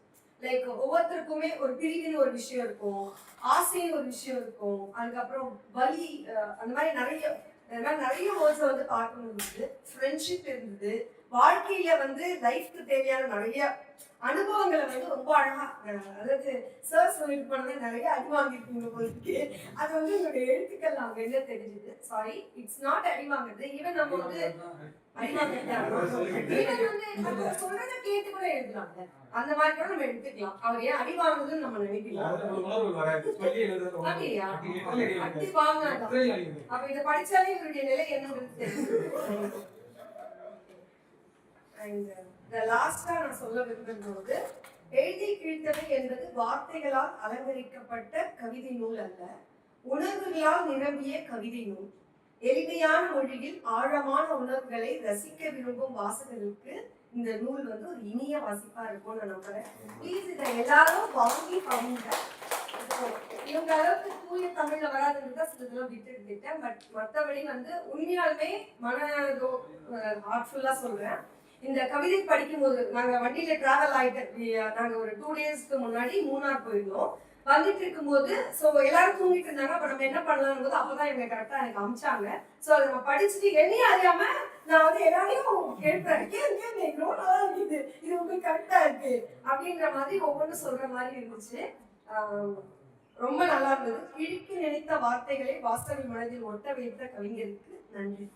D: லைக் ஒவ்வொருத்தருக்குமே ஒரு பிரிவின் ஒரு விஷயம் இருக்கும், ஆசைன்னு ஒரு விஷயம் இருக்கும், அதுக்கப்புறம் வலி, அந்த மாதிரி நிறைய வேர்ட்ஸை பார்க்கணும். ஃப்ரெண்ட்ஷிப் இருந்தது. வாழ்க்கையில லைஃப்க்கு தேவையான நிறைய அனுபவங்களை ரொம்ப அழகா, அதாவது சார் சொல்லிட்டு போனது நிறைய அடி வாங்கிருக்கீங்க போயிருக்கு. அது உங்களுடைய எழுத்துக்கள் நாங்க என்ன தெரிஞ்சுது. சாரி, இட்ஸ் நாட் அடி வாங்குறது. ஈவன் நம்ம அடி வாங்க சொல்றத கேட்டு கூட எழுதலாங்க. அந்த மாதிரி கூட நம்ம எடுத்துக்கலாம். அவர் ஏன் அடி வாங்குதுன்னு நம்ம நினைக்கலாம். அடி வாங்க அப்ப இதை படிச்சாலே இவருடைய நிலை என்னன்றது தெரியும். லாஸ்டா நான் சொல்ல விரும்பும்போது, எழுதி கிழித்தவை என்பது வார்த்தைகளால் அலங்கரிக்கப்பட்ட கவிதை நூல் அல்ல, உணர்வுகளால் நிரம்பிய கவிதை நூல். எளிமையான மொழியில் ஆழமான உணர்வுகளை ரசிக்க விரும்பும் வாசகர்களுக்கு இந்த நூல் ஒரு இனிய வாசிப்பா இருக்கும்னு நான் நம்புறேன். ப்ளீஸ் இதை எல்லாரும் வாங்கி பாருங்க. இவங்க அளவுக்கு தூய தமிழ்ல வராதுன்னு தான் சிலதெல்லாம் விட்டுட்டேன். பட் மற்றபடி உண்மையாலுமே மனதோ ஹார்ட்ஃபுல்லா சொல்றேன். இந்த கவிதை படிக்கும்போது நாங்க வண்டியில டிராவல் ஆயிட்டு, நாங்க ஒரு 2 டேஸ்க்கு முன்னாடி மூணார் போயிருந்தோம். வந்துட்டு இருக்கும்போது எல்லாரும் தூங்கிட்டு இருந்தாங்க. அப்ப நம்ம என்ன பண்ணலாம் போது அப்பதான் இவங்க கரெக்டா எனக்கு அமிச்சாங்க. சோ அதை நம்ம படிச்சுட்டு என்னையும் அறியாம நான் எல்லாரையும் கேட்பேன், கேட்கிறோம் நல்லா இருக்குது, இது உங்களுக்கு கரெக்டா இருக்கு அப்படின்ற மாதிரி ஒவ்வொன்றும் சொல்ற மாதிரி இருந்துச்சு. ரொம்ப நல்லா இருந்தது. கிழிக்க நினைத்த வார்த்தைகளை வாசகர் மனதில் ஒட்ட வைத்த கவிஞருக்கு நன்றி.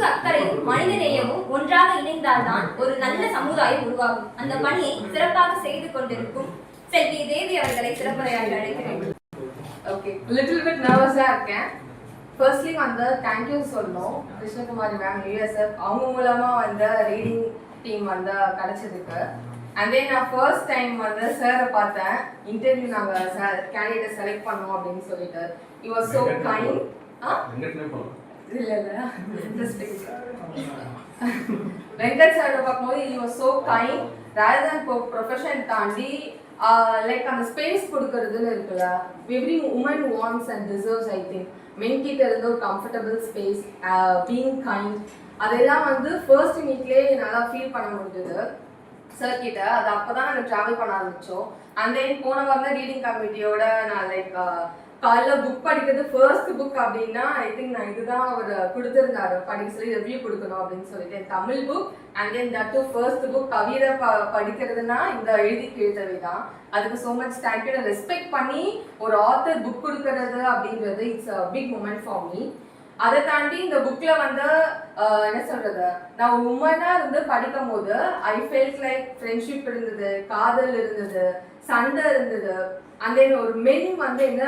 A: அக்கறையும் மனித நேயமும் ஒன்றாக இணைந்தால்தான் ஒரு நல்ல சமுதாயம் உருவாகும். அந்த பணியை சிறப்பாக செய்து கொண்டிருக்கும் செல்வி தேவி அவர்களை சிறப்புரையாற்ற அழைக்கிறேன்.
E: ஓகே, லிட்டில் பிட் நர்வஸா இருக்கேன். ஃபர்ஸ்ட்லி தேங்க்யூ சொல்லணும் கிருஷ்ணகுமாரி மேம், யூஎஸ்எஃப் அவங்க மூலமா ரீடிங் டீம் கிடைச்சதுக்கு. அண்ட் தென் நான் ஃபர்ஸ்ட் டைம் சாரை பார்த்தேன். இன்டர்வியூ நாங்கள் சார் கேண்டிடேட்டை செலக்ட் பண்ணோம் அப்படின்னு சொல்லிட்டு he was so kind. Venkat sir பார்க்கும்போது he was so kind. rather than profession தாண்டி லைக் அந்த ஸ்பேஸ் கொடுக்கறதுன்னு இருக்குல்ல, every woman wants and deserves. I think men கிட்ட இருந்து ஒரு கம்ஃபர்டபுள் ஸ்பேஸ், பீயிங் கைண்ட், அதெல்லாம் ஃபர்ஸ்ட் மீட்லேயே நல்லா ஃபீல் பண்ண முடிஞ்சது சார் கிட்ட. அது அப்போதான் நாங்கள் ட்ராவல் பண்ண ஆரம்பித்தோம். அண்ட் தென் போன வாரம் தான் ரீடிங் கமிட்டியோட நான் லைக் காலைல புக் படிக்கிறது ஃபர்ஸ்ட் புக் அப்படின்னா ஐ திங்க் நான் இதுதான் அவர் கொடுத்துருந்தாரு படிக்க சொல்லி ரிவ்யூ கொடுக்கணும் அப்படின்னு சொல்லிட்டு Tamil book. And then that to first book கவிதை படிக்கிறதுனா இந்த எழுதி கிழித்தவை தான். அதுக்கு ஸோ மச் தேங்க்யூ. நான் ரெஸ்பெக்ட் பண்ணி ஒரு ஆத்தர் புக் கொடுக்கறது அப்படின்றது it's a big moment for me. அதை தாண்டி இந்த புக்ல என்ன சொல்றது, நான் ஒரு உமனா படிக்கும் போது ஐ ஃபெல்ட் லைக் ஃப்ரெண்ட்ஷிப் இருந்தது, காதல் இருந்தது, சண்டை இருந்தது. அந்த ஒரு மென் என்ன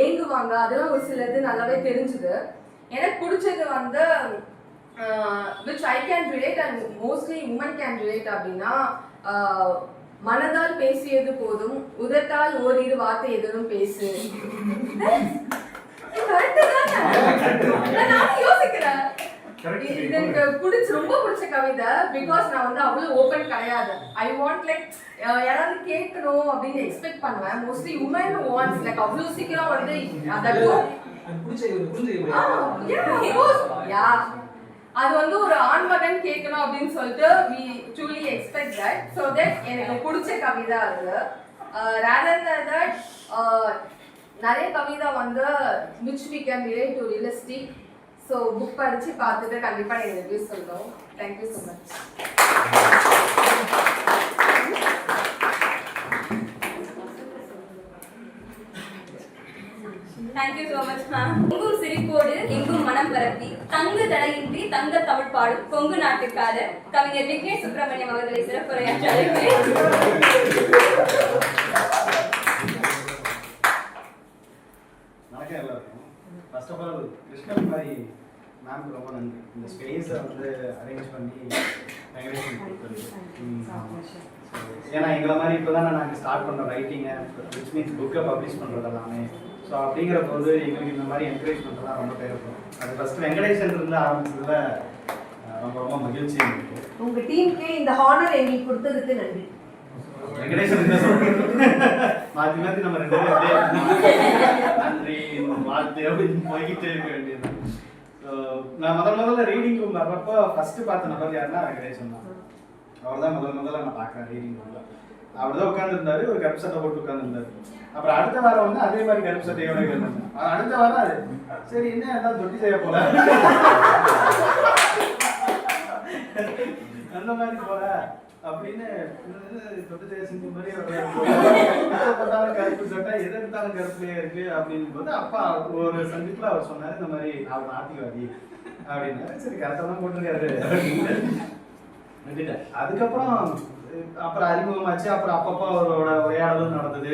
E: ஏங்குவாங்க அதெல்லாம் ஒரு சிலது நல்லாவே தெரிஞ்சுது. எனக்கு பிடிச்சது which I can relate and mostly women can relate அப்படின்னா, மனதால் பேசியது போதும் உதட்டால் ஓரிரு வார்த்தை எதுவும் பேசு. நான் யோசிக்கிறேன் இது எனக்கு ரொம்ப பிடிச்ச கவிதை. பிகாஸ் நான் அவ்வளவு ஓப்பன் கிடையாது. ஐ வாண்ட் லைக் யாராவது கேட்கணும் அப்படின்னு எக்ஸ்பெக்ட் பண்ணுவேன். மோஸ்ட்லி உமன் வாண்ட்ஸ் லைக் அவ்வளவு சீக்கிரம் அது வந்து ஒரு ஆண்மகன் கேட்கணும் அப்படின்னு சொல்லிட்டு we truly expect that. So that எனக்கு பிடிச்ச கவிதை அது. Rather than that, நிறைய கவிதை வந்து which we can relate to realistic. So book படிச்சு பார்த்துட்டு கண்டிப்பா எனக்கு ரிவ்யூ சொல்லணும். Thank you so much.
A: Thank you so much, ma'am. எங்கும் சிரிப்போடு எங்கும் மனம் பரப்பி தங்கு தடையின்றி தங்க தமிழ் பாடும் கொங்கு நாட்டுக்காரர் கவிஞர் விக்னேஷ் சுப்பிரமணியம் அவர்களை சிறப்புரையாற்ற அழைக்கிறேன்.
F: வணக்கம் எல்லாருக்கும். ஃபர்ஸ்ட் ஆஃப் ஆல் கிருஷ்ணகுமாரி மேம்க்கு ரொம்ப நன்றி. இந்த ஸ்பேஸை வந்து அரேஞ்ச் பண்ணி ரெகலேஷன் கொடுத்தது. ஏன்னா எங்களை மாதிரி இப்போ தானே நாங்கள் ஸ்டார்ட் பண்ணுறோம் ரைட்டிங்கை, விச் மீன்ஸ் புக்கை பப்ளிஷ் பண்ணுறது எல்லாமே. ஸோ அப்படிங்கிற போது எங்களுக்கு இந்த மாதிரி என்கரேஜ் பண்ணுறதுலாம் ரொம்ப தேவைப்படும். அது ஃபஸ்ட்டு வெங்கடேசன் இருந்து ஆரம்பிச்சதுல ரொம்ப ரொம்ப மகிழ்ச்சி எங்களுக்கு.
D: உங்க டீமுக்கு இந்த ஹானர் எங்களுக்கு கொடுத்ததுக்கு நன்றி.
F: வெங்கடேசன் என்ன சொல்றீங்க? மாற்றி மாற்றி நம்ம ரெண்டு பேரும் நன்றி வாழ்த்து அப்படின்னு போய்கிட்டே இருக்க வேண்டியது. ஸோ நான் முதல்ல ரீடிங் ரூம் வர்றப்போ ஃபர்ஸ்ட் பார்த்த நபர் யாருன்னா வெங்கடேசன் தான். அவர் தான் முதல்ல நான் பார்க்குறேன் ரீடிங் ரூம்ல. அவர் தான் உட்காந்துருந்தாரு, ஒரு கருப்பு சட்டை போட்டு உட்காந்துருந்தாரு. அப்புறம் அடுத்த வாரம் வந்து அதே மாதிரி கருப்பு சட்டையோட இருந்தாங்க. அடுத்த வாரம் அது சரி என்ன ஏதாவது தொட்டி செய்ய போல அந்த மாதிரி போல அப்படின்னு தொட்டு செய்ய செஞ்ச மாதிரி பார்த்தாலும் கருப்பு சட்டை எது எடுத்தாலும் கருப்புலயே இருக்கு அப்படின்னு போது அப்பா ஒரு சந்திப்புல அவர் சொன்னாரு இந்த மாதிரி அவர் நாத்திகவாதி அப்படின்னாரு. சரி கரெக்டாக தான் போட்டிருக்காரு அப்படின்னு அதுக்கப்புறம் அப்புறம் அறிமுகமாச்சு. அப்புறம் அப்பப்போ அவரோட உரையாடலும் நடந்தது.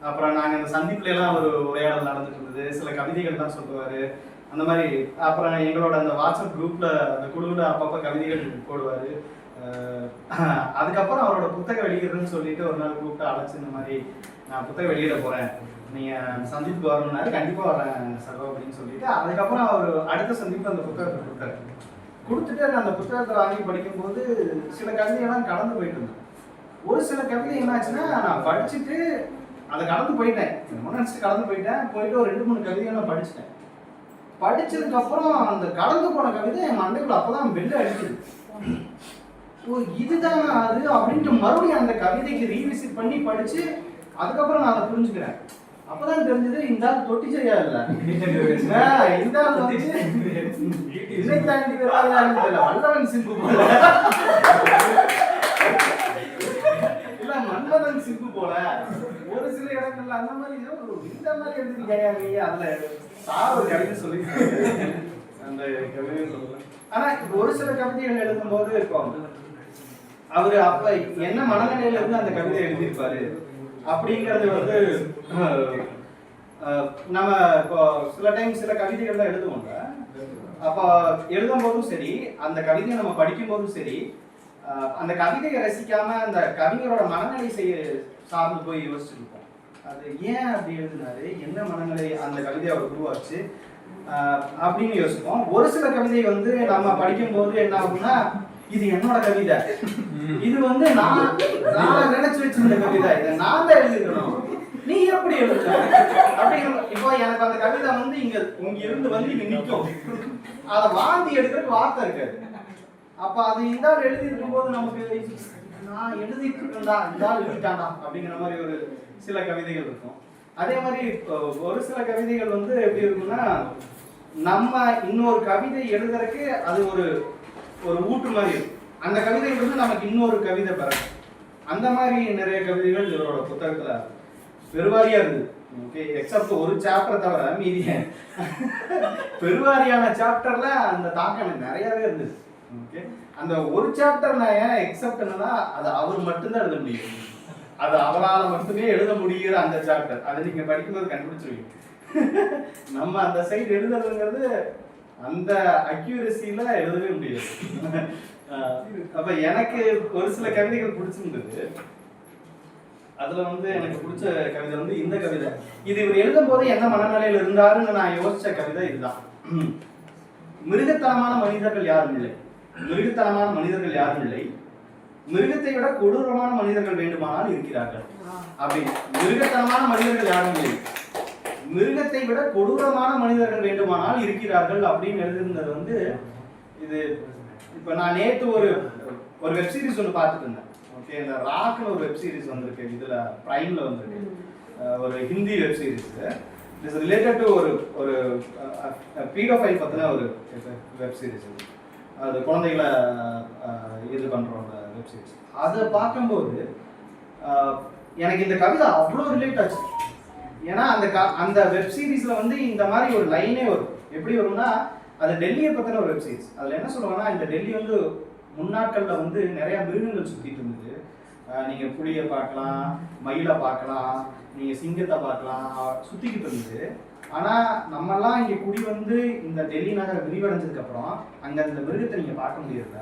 F: அப்புறம் நாங்கள் இந்த சந்திப்புல எல்லாம் ஒரு உரையாடல் நடந்துட்டு இருந்தது. சில கவிதைகள் தான் சொல்லுவார் அந்த மாதிரி. அப்புறம் எங்களோட அந்த வாட்ஸ்அப் குரூப்ல அந்த குழுவில் அப்பப்போ கவிதைகள் போடுவார். அதுக்கப்புறம் அவரோட புத்தகம் வெளியிடுறதுன்னு சொல்லிட்டு ஒரு நாள் கூப்பிட்டு அழைச்சி இந்த மாதிரி நான் புத்தகம் வெளியிட போறேன், நீங்க சந்திப்புக்கு வரணும்னாரு. கண்டிப்பா வரேன் சர்வா அப்படின்னு சொல்லிட்டு அதுக்கப்புறம் அவர் அடுத்த சந்திப்பு அந்த புத்தகத்தை கொடுத்தாரு. கொடுத்துட்டு அந்த புத்தகத்தை வாங்கி படிக்கும்போது சில கவிதைகள்லாம் கடந்து போயிட்டு இருந்தேன். ஒரு சில கவிதை என்னாச்சுன்னா நான் படிச்சுட்டு அதை கடந்து போயிட்டேன், நினைச்சிட்டு கடந்து போயிட்டு ஒரு 2-3 கவிதைகள் நான் படிச்சுட்டேன். படிச்சதுக்கு அப்புறம் அந்த கடந்து போன கவிதை என் மண்டைக்குள்ள அப்பதான் வெளில அடிக்குது. ஓ இதுதான் அது அப்படின்ட்டு மறுபடியும் அந்த கவிதைக்கு ரீவிசிட் பண்ணி படிச்சு அதுக்கப்புறம் நான் அதை புரிஞ்சுக்கிறேன். அப்பதான் தெரிஞ்சது இந்த ஆள் தொட்டி சரியா இல்ல, இந்த ஆள் வந்து இதை தாண்டி வல்லவன் சிம்பு போல இல்ல மன்மதன் சிம்பு போல ஒரு சில இடங்கள்ல அந்த மாதிரி இந்த மாதிரி எடுத்துக்கிட்டே அதுல சார் ஒரு கவிதை சொல்லி அந்த கவிதையை சொல்லலாம். ஆனா ஒரு சில கவிதைகள் எழுதும் போது இருக்கும் அவரு அப்ப என்ன மனநிலையில இருந்து அந்த கவிதை எழுதியிருப்பாரு அப்படிங்கிறது வந்து நம்ம இப்போ சில டைம் சில கவிதைகள்லாம் எழுதுவோங்க. அப்போ எழுதும் போதும் சரி அந்த கவிதையை நம்ம படிக்கும் போதும் சரி அந்த கவிதையை ரசிக்காம அந்த கவிஞரோட மனநிலை சார்ந்து போய் யோசிச்சுருப்போம். அது ஏன் அப்படி எழுதினாரு, என்ன மனநிலை அந்த கவிதையை அவர் உருவாச்சு அப்படின்னு யோசிப்போம். ஒரு சில கவிதை வந்து நம்ம படிக்கும்போது என்ன ஆகும்னா இது என்னோட கவிதை, இது வந்து நான் நினைச்சு வச்சிருந்த கவிதை, இதை நான் தான் எழுதிக்கணும், நீ எப்படி எழுதுற அப்படிங்கிற. இப்போ எனக்கு அந்த கவிதை வந்து இங்க இருந்து வந்து இங்க நிற்கும், அதை வாந்தி எடுக்கிறதுக்கு வார்த்தை இருக்காது. அப்ப அது இந்த ஆள் எழுதி இருக்கும் போது நமக்கு நான் எழுதிட்டு இருக்கேன்டா இந்த ஆள் எழுதிட்டாண்டா அப்படிங்கிற மாதிரி ஒரு சில கவிதைகள் இருக்கும். அதே மாதிரி ஒரு சில கவிதைகள் வந்து எப்படி இருக்குன்னா நம்ம இன்னொரு கவிதை எழுதுறதுக்கு அது ஒரு ஊற்று மாதிரி இருக்கும். அந்த கவிதைகள் வந்து நமக்கு இன்னொரு கவிதை பெறணும். அந்த மாதிரி நிறைய கவிதைகள் இவரோட புத்தகத்துல பெருவாரியா இருந்தது. ஓகே, எக்ஸப்ட் ஒரு சாப்டர் தவிர மீதி பெருவாரியான சாப்டர்ல அந்த தாக்கம் எனக்கு நிறையவே இருந்தது. ஓகே, அந்த ஒரு சாப்டர் நான் ஏன் எக்ஸப்ட் என்னன்னா அது அவர் மட்டும்தான் எழுத முடியும், அது அவரால் மட்டுமே எழுத முடிகிற அந்த சாப்டர். அதை நீங்க படிக்கும்போது கண்டுபிடிச்சிருவீங்க. நம்ம அந்த சைடு எழுதுறதுங்கிறது அந்த அக்யூரசியில எழுதவே முடியாது. அப்ப எனக்கு ஒரு சில கவிதைகள் பிடிச்சிருந்தது. அதுல வந்து எனக்கு பிடிச்ச கவிதை வந்து இந்த கவிதை. இது இவர் எழுதும் போது எந்த மனநிலையில இருந்தாருன்னு நான் யோசிச்ச கவிதை இதுதான். மிருகத்தனமான மனிதர்கள் யாரும் இல்லை, மிருகத்தனமான மனிதர்கள் யாரும் இல்லை, மிருகத்தை விட கொடூரமான மனிதர்கள் வேண்டுமானால் இருக்கிறார்கள். அப்படி மிருகத்தனமான மனிதர்கள் யாரும் இல்லை, மிருகத்தை விட கொடூரமான மனிதர்கள் வேண்டுமானால் இருக்கிறார்கள் அப்படின்னு எழுதியிருந்தது வந்து இது இப்போ நான் நேற்று ஒரு வெப் சீரிஸ் ஒன்று பார்த்துட்டு இருந்தேன். ஓகே, இந்த ராக்னு ஒரு வெப் சீரிஸ் வந்திருக்கு, இதில் ப்ரைமில் வந்திருக்கு, ஒரு Hindi web series. It's related to ஒரு பீடோஃபைல் பற்றின ஒரு வெப் சீரிஸ். அது குழந்தைகளை இது பண்ணுறோம் வெப் சீரிஸ். அதை பார்க்கும்போது எனக்கு இந்த கவிதை அவ்வளோ ரிலேட் ஆச்சு. ஏன்னா அந்த வெப் சீரிஸில் வந்து இந்த மாதிரி ஒரு லைனே வரும். எப்படி வரும்னா, அது டெல்லியை பற்றின ஒரு வெப் சீரிஸ். அதில் என்ன சொல்லுவாங்கன்னா, இந்த டெல்லி வந்து முன்னாட்களில் வந்து நிறையா மிருகங்கள் சுற்றிட்டு இருந்தது. நீங்கள் புலியை பார்க்கலாம், மயிலை பார்க்கலாம், நீங்கள் சிங்கத்தை பார்க்கலாம், சுற்றிக்கிட்டு இருந்தது. ஆனால் நம்மெல்லாம் இங்கே குடி வந்து இந்த டெல்லி நகரை விரிவடைஞ்சதுக்கப்புறம் அங்கே அந்த மிருகத்தை நீங்கள் பார்க்க முடியல.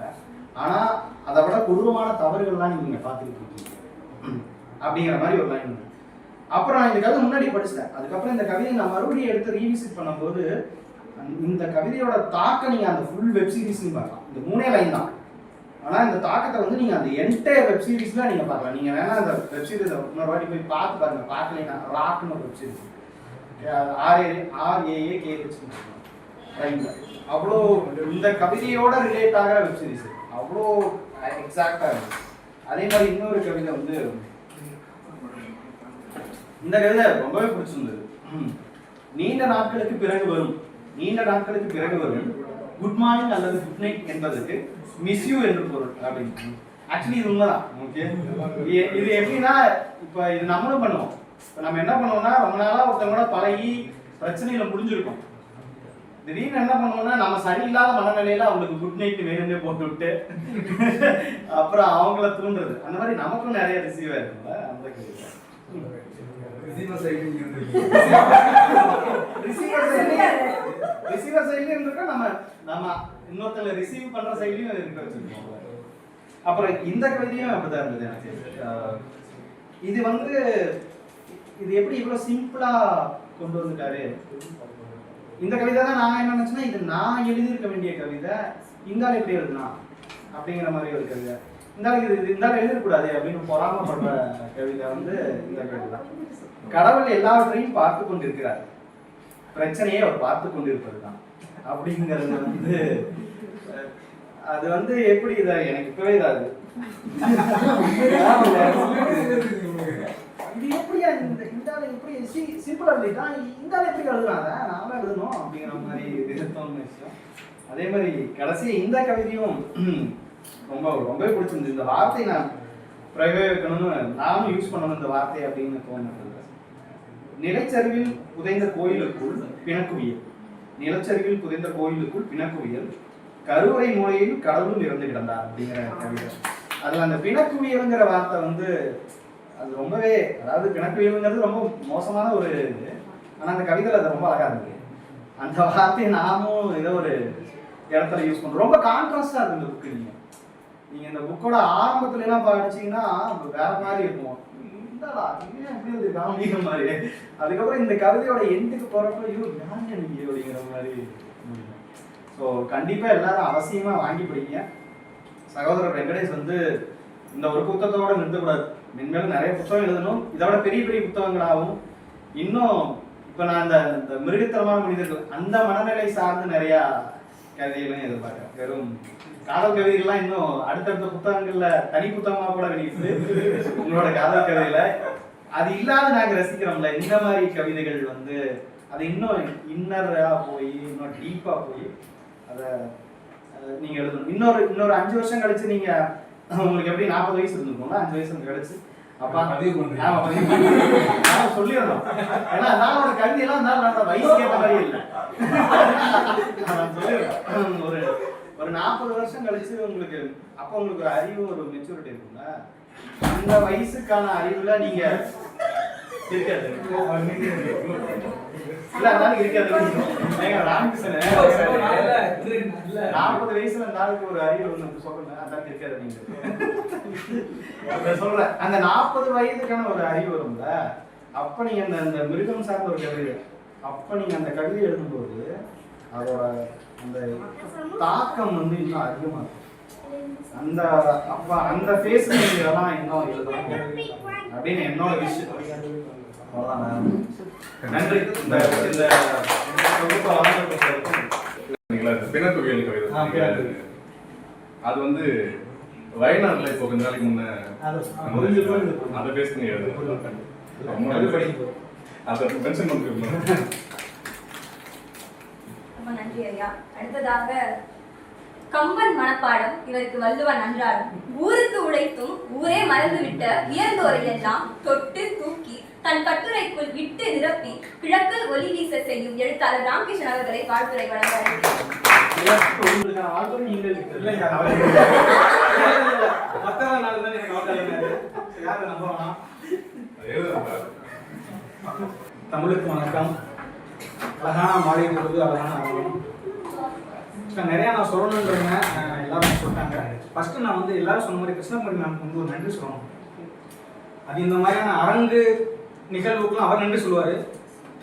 F: ஆனால் அதை விட கொடூரமான தவறுகள்லாம் நீங்கள் பார்த்துக்கிட்டு இருக்கீங்க அப்படிங்கிற மாதிரி ஒரு லைன். அப்புறம் நான் இந்த கவிதை முன்னாடி படிச்சிட்டேன். அதுக்கப்புறம் இந்த கவிதையை நான் மறுபடியும் எடுத்து ரீவிசிட் பண்ணும்போது இந்த கவிதையோட தாக்கம் நீங்கள் அந்த ஃபுல் வெப் சீரிஸ்லையும் பார்க்கலாம். இந்த 3 லைன் தான். ஆனால் இந்த தாக்கத்தை வந்து நீங்கள் அந்த என்டையர் வெப் சீரிஸில் நீங்கள் பார்க்கலாம். நீங்கள் வேணால் அந்த வெப் சீரிஸை இன்னொரு வாட்டி போய் பார்த்து பாருங்கள். பார்க்கலைன்னா ராக்னு ஒரு வெப் சீரிஸ், RAAKH ரைட்டில் அவ்வளோ இந்த கவிதையோட ரிலேட் ஆகிற வெப் சீரிஸ் அவ்வளோ எக்ஸாக்டாக இருக்குது. அதே மாதிரி இன்னொரு கவிதை வந்து இந்த கவிதை ரொம்பவே பிடிச்சிருந்தது. நீண்ட நாட்களுக்கு பிறகு வரும் குட் மார்னிங் அல்லது குட் நைட் என்பதற்கு மிஸ் யூ என்று பொருள் அப்படின்னு. ஆக்சுவலி இது உண்மைதான். ஓகே, இது எப்படின்னா, இப்போ இது நம்மளும் பண்ணுவோம். இப்போ நம்ம என்ன பண்ணுவோம்னா, ரொம்ப நாளாக ஒருத்தவங்க பழகி பிரச்சனையில முடிஞ்சிருக்கோம். திடீர்னு என்ன பண்ணுவோம்னா, நம்ம சரியில்லாத மனநிலையில அவங்களுக்கு குட் நைட் வேணும்னே போட்டு விட்டு அப்புறம் அவங்கள தூண்டுறது. அந்த மாதிரி நமக்கும் நிறைய ரிசீவ் ஆயிருக்கும்ல. அந்த ரிசீவர் சைட்லயும் இருந்திருக்கோம், நம்ம இன்னொருத்தல ரிசீவ் பண்ற சைட்லயும் இருக்க வச்சிருக்கோம். அப்புறம் இந்த கவிதையும் அப்படிதான் இருந்தது எனக்கு. இது வந்து இது எப்படி இவ்வளவு சிம்பிளா கொண்டு வந்துட்டாரு. இந்த கவிதை தான் நான் என்ன நினைச்சேன்னா, இது நான் எழுதியிருக்க வேண்டிய கவிதை, இந்தாலும் எப்படி எழுதுனா அப்படிங்கிற மாதிரி ஒரு கவிதை. இருந்தாலும் எழுதக்கூடாது அப்படின்னு பொறாமப்படுற கவிதை வந்து இந்த கவிதை. கடவுள் எல்லாவற்றையும் பார்த்து கொண்டிருக்கிறார், பிரச்சனையை அவர் பார்த்து கொண்டிருப்பது தான் அப்படிங்கிறது வந்து அது வந்து எப்படி இதை எனக்கு இப்பவே இதாது. இது எப்படியா இந்த எப்படி சிம்பிளா எழுதிட்டா, இந்த எப்படி எழுதுனாங்க நாம எழுதணும் அப்படிங்கிற மாதிரி தோணுன விஷயம். அதே மாதிரி கடைசி இந்த கவிதையும் ரொம்ப பிடிச்சிருந்தது. இந்த வார்த்தை நான் பிரயோகிக்கணும்னு நானும் யூஸ் பண்ணணும் இந்த வார்த்தை அப்படின்னு தோணுது. நிலச்சரிவில் புதைந்த கோயிலுக்குள் பிணக்குவியல், நிலச்சரிவில் புதைந்த கோயிலுக்குள் பிணக்குவியல், கருவறை மூலையில் கடவுளும் இறந்து கிடந்தார் அப்படிங்கிற கவிதை. அதுல அந்த பிணக்குவியல்ங்கிற வார்த்தை வந்து அது ரொம்பவே, அதாவது பிணக்குவியல்ங்கிறது ரொம்ப மோசமான ஒரு இது. ஆனா அந்த கவிதையில் அது ரொம்ப அழகா இருந்தது. அந்த வார்த்தையை நாமும் ஏதோ ஒரு இடத்துல யூஸ் பண்றோம். ரொம்ப கான்ட்ராஸ்டா இருக்கு இந்த புக்கு. நீங்க இந்த புக்கோட ஆரம்பத்துல எல்லாம் படிச்சீங்கன்னா வேற மாதிரி இருக்கும். மாதிரி அதுக்கப்புறம் இந்த கவிதையோட எண்டுக்கு போறப்ப அப்படிங்கிற மாதிரி. ஸோ கண்டிப்பா எல்லாரும் அவசியமா வாங்கி படிங்க. சகோதரர் வெங்கடேஷ் வந்து இந்த ஒரு புத்தகத்தோட நிறுத்தக்கூடாது, மென்மேலும் நிறைய புத்தகம் எழுதணும். இதோட பெரிய பெரிய புத்தகங்களாகவும் இன்னும் இப்ப நான் இந்த மிருகத்தனமான மனிதர்கள் அந்த மனநிலை சார்ந்து நிறைய கவிதைகளும் எதிர்பார்க்கிறேன். வெறும் காதல் கவிதைகள்லாம் இன்னும் அடுத்தடுத்த புத்தகங்கள்ல தனி புத்தகமா கூட வெளியிட்டு உங்களோட காதல் கவிதையில அது இல்லாத நாங்க ரசிக்கிறோம்ல, இந்த மாதிரி கவிதைகள் வந்து அது இன்னும் இன்னரா போய் இன்னும் டீப்பா போய் அதை நீங்க எழுதணும். இன்னொரு 5 வருஷம் கழிச்சு நீங்க உங்களுக்கு எப்படி 40 வயசு இருந்திருக்கோம்ல, 5 வயசு கழிச்சு அப்பா சொல்லிடணும். ஏன்னா நான் ஒரு கவிதையெல்லாம் இருந்தாலும் வயசு கேட்ட மாதிரி இல்லை. சொல்லிடுறேன், ஒரு 40 வருஷம் கழிச்சு உங்களுக்கு அப்போ உங்களுக்கு ஒரு அறிவு, ஒரு மெச்சூரிட்டி இருக்கும்ல. அந்த வயசுக்கான அறிவுல நீங்க இருக்காது இல்ல, அதனால இருக்காது. 40 வயசுல இருந்தாலும் ஒரு அறிவு ஒண்ணு சொல்றேன், அதான் இருக்காது. நீங்க சொல்றேன் அந்த 40 வயதுக்கான ஒரு அறிவு வரும்ல, அப்ப நீங்க அந்த மிருகம் சார்ந்த ஒரு கவிதை, அப்ப நீங்க அந்த கவிதை எழுதும்போது அதோட அந்த தாக்கம் வந்து இன்னும் அதிகமா இருக்கும். அந்த அப்ப அந்த ஃபேஸ்ல இதெல்லாம் இன்னும் எழுதணும் அப்படின்னு என்னோட விஷயம். அவ்வளவுதான். நன்றி. இந்த
G: படிச்சிருக்கீங்களா பிணத்துவியல் கவிதை
F: ஆ, பிணத்துவியல்.
G: அது வந்து வயநாடுல இப்போ கொஞ்ச நாளைக்கு முன்ன அதை பேசி நீ அதை மென்ஷன் பண்ணிருக்கோம்.
A: ரொம்ப நன்றி ஐயா. அடுத்ததாக கம்பன் மனப்பாடம். இவருக்கு வள்ளுவன் அன்றாடம். ஊருக்கு உழைத்தும் ஊரே மறந்துவிட்ட உயர்ந்தோரை எல்லாம் தொட்டு தூக்கி தன் கட்டுரைக்குள் விட்டு நிரப்பி கிழக்கில் ஒளி வீச செய்யும் எழுத்தாளர் ராமகிருஷ்ணன் அவர்களை வாழ்த்துரை வழங்க
B: தமிழுக்கு வணக்கம். அழகான மாலை பொழுது, அழகான ஆர்வம். நிறையா நான் சொல்லணுன்றேங்க, எல்லாரும் சொல்லிட்டாங்க. ஃபர்ஸ்ட் நான் வந்து எல்லாரும் சொன்ன மாதிரி கிருஷ்ணகுமாரி மேம்க்கு வந்து ஒரு நன்றி சொல்லணும். அது இந்த மாதிரியான அரங்கு நிகழ்வுக்குலாம் அவர் நன்றி சொல்லுவார்.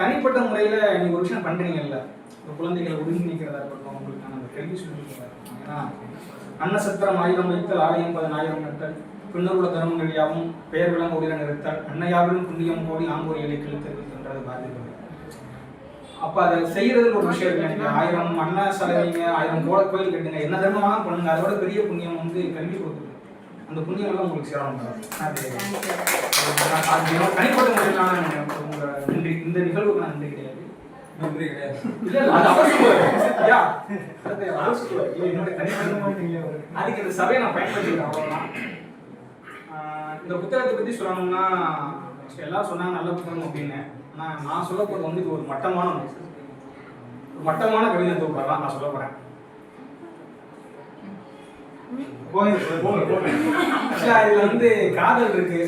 B: தனிப்பட்ட முறையில் நீங்கள் ஒரு விஷயம் பண்ணுறீங்கல்ல, இந்த குழந்தைகளை ஒருங்கிணைக்கிறதா இருக்கட்டும், உங்களுக்கான அந்த கல்வி சொல்லியிருக்காரு. ஏன்னா அன்னசத்திரம் 1000 வைத்தல், ஆலயம் 10,000 நட்டல், பின்னருள்ள தர்மம் நெறியாவும் பெயர் விளங்க உயிரை நிறுத்தல், அன்னையாவிலும் புண்ணியம் கோடி ஆங்கோர் ஏழை கிழத்திருக்கின்றது பாரதியார். அப்போ அதை செய்யறதுல ஒரு விஷயம் இருக்கு. எனக்கு 1000 அன்ன செலவிங்க, 1000 கோயில் கட்டுங்க, என்ன தர்மமாக பண்ணுங்க, அதோட பெரிய புண்ணியம் வந்து கல்வி கொடுக்குது. அந்த புண்ணியம் எல்லாம் உங்களுக்கு சேரணும். அது தனிப்பட்ட முறையிலான உங்க நன்றி. இந்த நிகழ்வுக்கு நான் நன்றி கிடையாது. நன்றி கிடையாது. இல்ல அது அவசியம். என்னோட தனிப்பட்ட அதுக்கு இந்த சபையை நான் பயன்படுத்திக்கிறேன். அவ்வளவுதான். இந்த புத்தகத்தை பத்தி சொல்லணும்னா எல்லாரும் சொன்னாங்க நல்ல புத்தகம் அப்படின்னு. ஆனால் நான் சொல்ல போகிறது வந்து இது ஒரு மட்டமான கவிதை தொகுப்பாக தான் நான் சொல்ல போகிறேன். இதுல வந்து காதல் இருக்கு,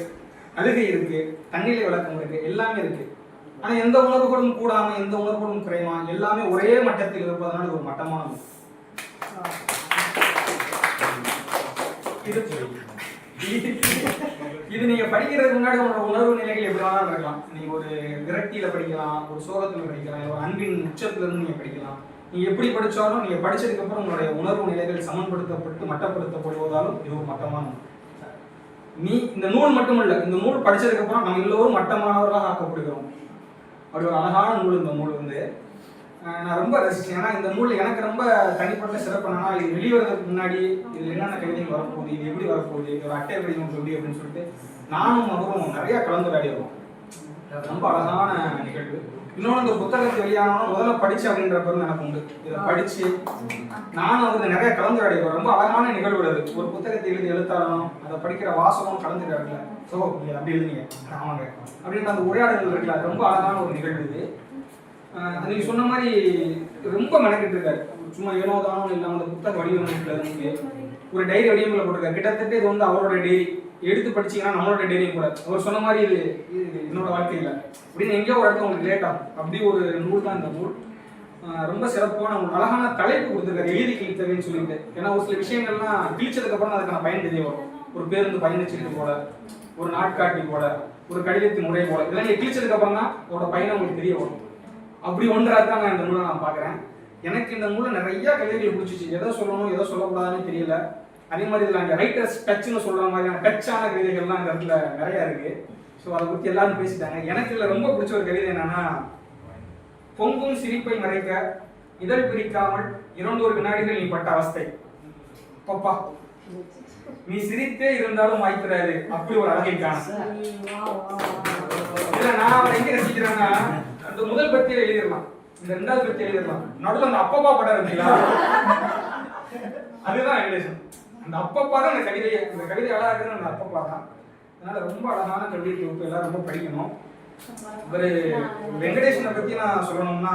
B: அழுகை இருக்கு, தண்ணீரை விளக்கம் இருக்கு, எல்லாமே இருக்கு. ஆனா எந்த உணர்வுகளும் கூடாம, எந்த உணர்வுகளும் குறையுமா, எல்லாமே ஒரே மட்டத்தில் இருப்பதனால இது ஒரு மட்டமான இது நீங்க படிக்கிறதுக்கு முன்னாடி உங்களோட உணர்வு நிலைகள் எப்படி வேணாலும் இருக்கலாம். நீங்க ஒரு விரக்தியில படிக்கலாம், ஒரு சோகத்துல படிக்கலாம், ஒரு அன்பின் உச்சத்துல இருந்து நீங்க படிக்கலாம். நீங்க எப்படி படிச்சாலும் நீங்க படிச்சதுக்கு அப்புறம் உங்களுடைய உணர்வு நிலைகள் சமன்படுத்தப்பட்டு மட்டப்படுத்தப்படுவதாலும் இது ஒரு மட்டமான நீ இந்த நூல் மட்டுமல்ல, இந்த நூல் படிச்சதுக்கு அப்புறம் நம்ம எல்லோரும் மட்டமானவர்களாக ஆக்கப்படுகிறோம். அப்படி ஒரு அழகான நூல் இந்த நூல் வந்து நான் ரொம்ப ரசிச்சேன். ஏன்னா இந்த நூல் எனக்கு ரொம்ப தனிப்பட்ட சிறப்பு என்னன்னா, இது வெளிவரதுக்கு முன்னாடி இது என்னென்ன கவிதைகள் வரப்போகுது, இது எப்படி வரப்போகுது, ஒரு அட்டை வடிவம் எப்படி அப்படின்னு சொல்லிட்டு நானும் அவரும் நிறைய கலந்துரையாடிடுவோம். ரொம்ப அழகான நிகழ்வு. இன்னொன்று இந்த புத்தகத்தை வெளியானோம் முதல்ல படிச்சு அப்படின்ற பேரும் எனக்கு உண்டு. இதை படிச்சு நானும் வந்து நிறைய கலந்துரையாடிடுவோம். ரொம்ப அழகான நிகழ்வு அது. ஒரு புத்தகத்தை எழுதி எழுத்தாளனும் அதை படிக்கிற வாசகம் கலந்துக்கிறாருல, ஸோ அப்படி எழுதுங்க ஆமாங்க அப்படின்ற அந்த உரையாடல்கள் இருக்குல்ல, ரொம்ப அழகான ஒரு நிகழ்வு இது. நீங்க சொன்ன மாதிரி ரொம்ப மெனக்கிட்டு இருக்காரு. சும்மா ஏனோதானம் இல்லாமல் அந்த புத்தக வடிவமைப்புல இருந்து ஒரு டைரி வடிவமைப்புல போட்டிருக்காரு. கிட்டத்தட்ட இது வந்து அவரோட டைரி. எடுத்து படிச்சீங்கன்னா நம்மளோட டைரியும் கூட. அவர் சொன்ன மாதிரி இது என்னோட வாழ்க்கை இல்லை அப்படின்னு எங்கேயோ ஒரு இடத்துல உங்களுக்கு லேட் ஆகும். அப்படி ஒரு நூல் தான் இந்த நூல். ரொம்ப சிறப்பான ஒரு அழகான தலைப்பு கொடுத்துருக்காரு, எழுதி கிழித்தவைன்னு சொல்லிட்டு. ஏன்னா ஒரு சில விஷயங்கள்லாம் கிழிச்சதுக்கு அப்புறம் அதுக்கான பயன் தெரிய வரும். ஒரு பேருந்து பயணிச்சது போல, ஒரு நாட்காட்டி போல, ஒரு கடிதத்தின் முறை போல, இதெல்லாம் நீங்க கிழிச்சதுக்கு அப்புறம் தான் அதோட பயணம் உங்களுக்கு தெரிய வரும். அப்படி ஒன்றாக தான் நான் இந்த நூலை நான் பார்க்குறேன். எனக்கு இந்த நூலை நிறைய கவிதைகள் பிடிச்சிச்சு. எதை சொல்லணும் எதை சொல்லக்கூடாதுன்னு தெரியல. அதே மாதிரி இதில் அங்கே ரைட்டர்ஸ் டச்சுன்னு சொல்கிற மாதிரியான டச்சான கவிதைகள்லாம் இந்த இடத்துல நிறையா இருக்குது. ஸோ அதை பற்றி எல்லாரும் பேசிட்டாங்க. எனக்கு இதில் ரொம்ப பிடிச்ச ஒரு கவிதை என்னன்னா, பொங்கும் சிரிப்பை மறைக்க இதழ் பிரிக்காமல் 2 வினாடிகள் நீ பட்ட அவஸ்தை. பப்பா நீ சிரித்தே இருந்தாலும் வாய்க்கிறாரு, அப்படி ஒரு அழகை காண. இல்ல நான் அவரை எங்க ரசிக்கிறேன்னா, அந்த முதல் பத்தியை எழுதிடலாம், இந்த 2வது பத்தியை எழுதிடலாம், நடுவில் அந்த அப்பப்பா படம் இருக்குங்களா, அதுதான் எழுதணும். அந்த அப்பப்பா தான் அந்த கவிதை அழகா இருக்குன்னு அந்த அப்பப்பா தான். அதனால ரொம்ப அழகான கவிதை தொகுப்பு, எல்லாரும் ரொம்ப படிக்கணும். ஒரு வெங்கடேசனை பத்தி நான் சொல்லணும்னா,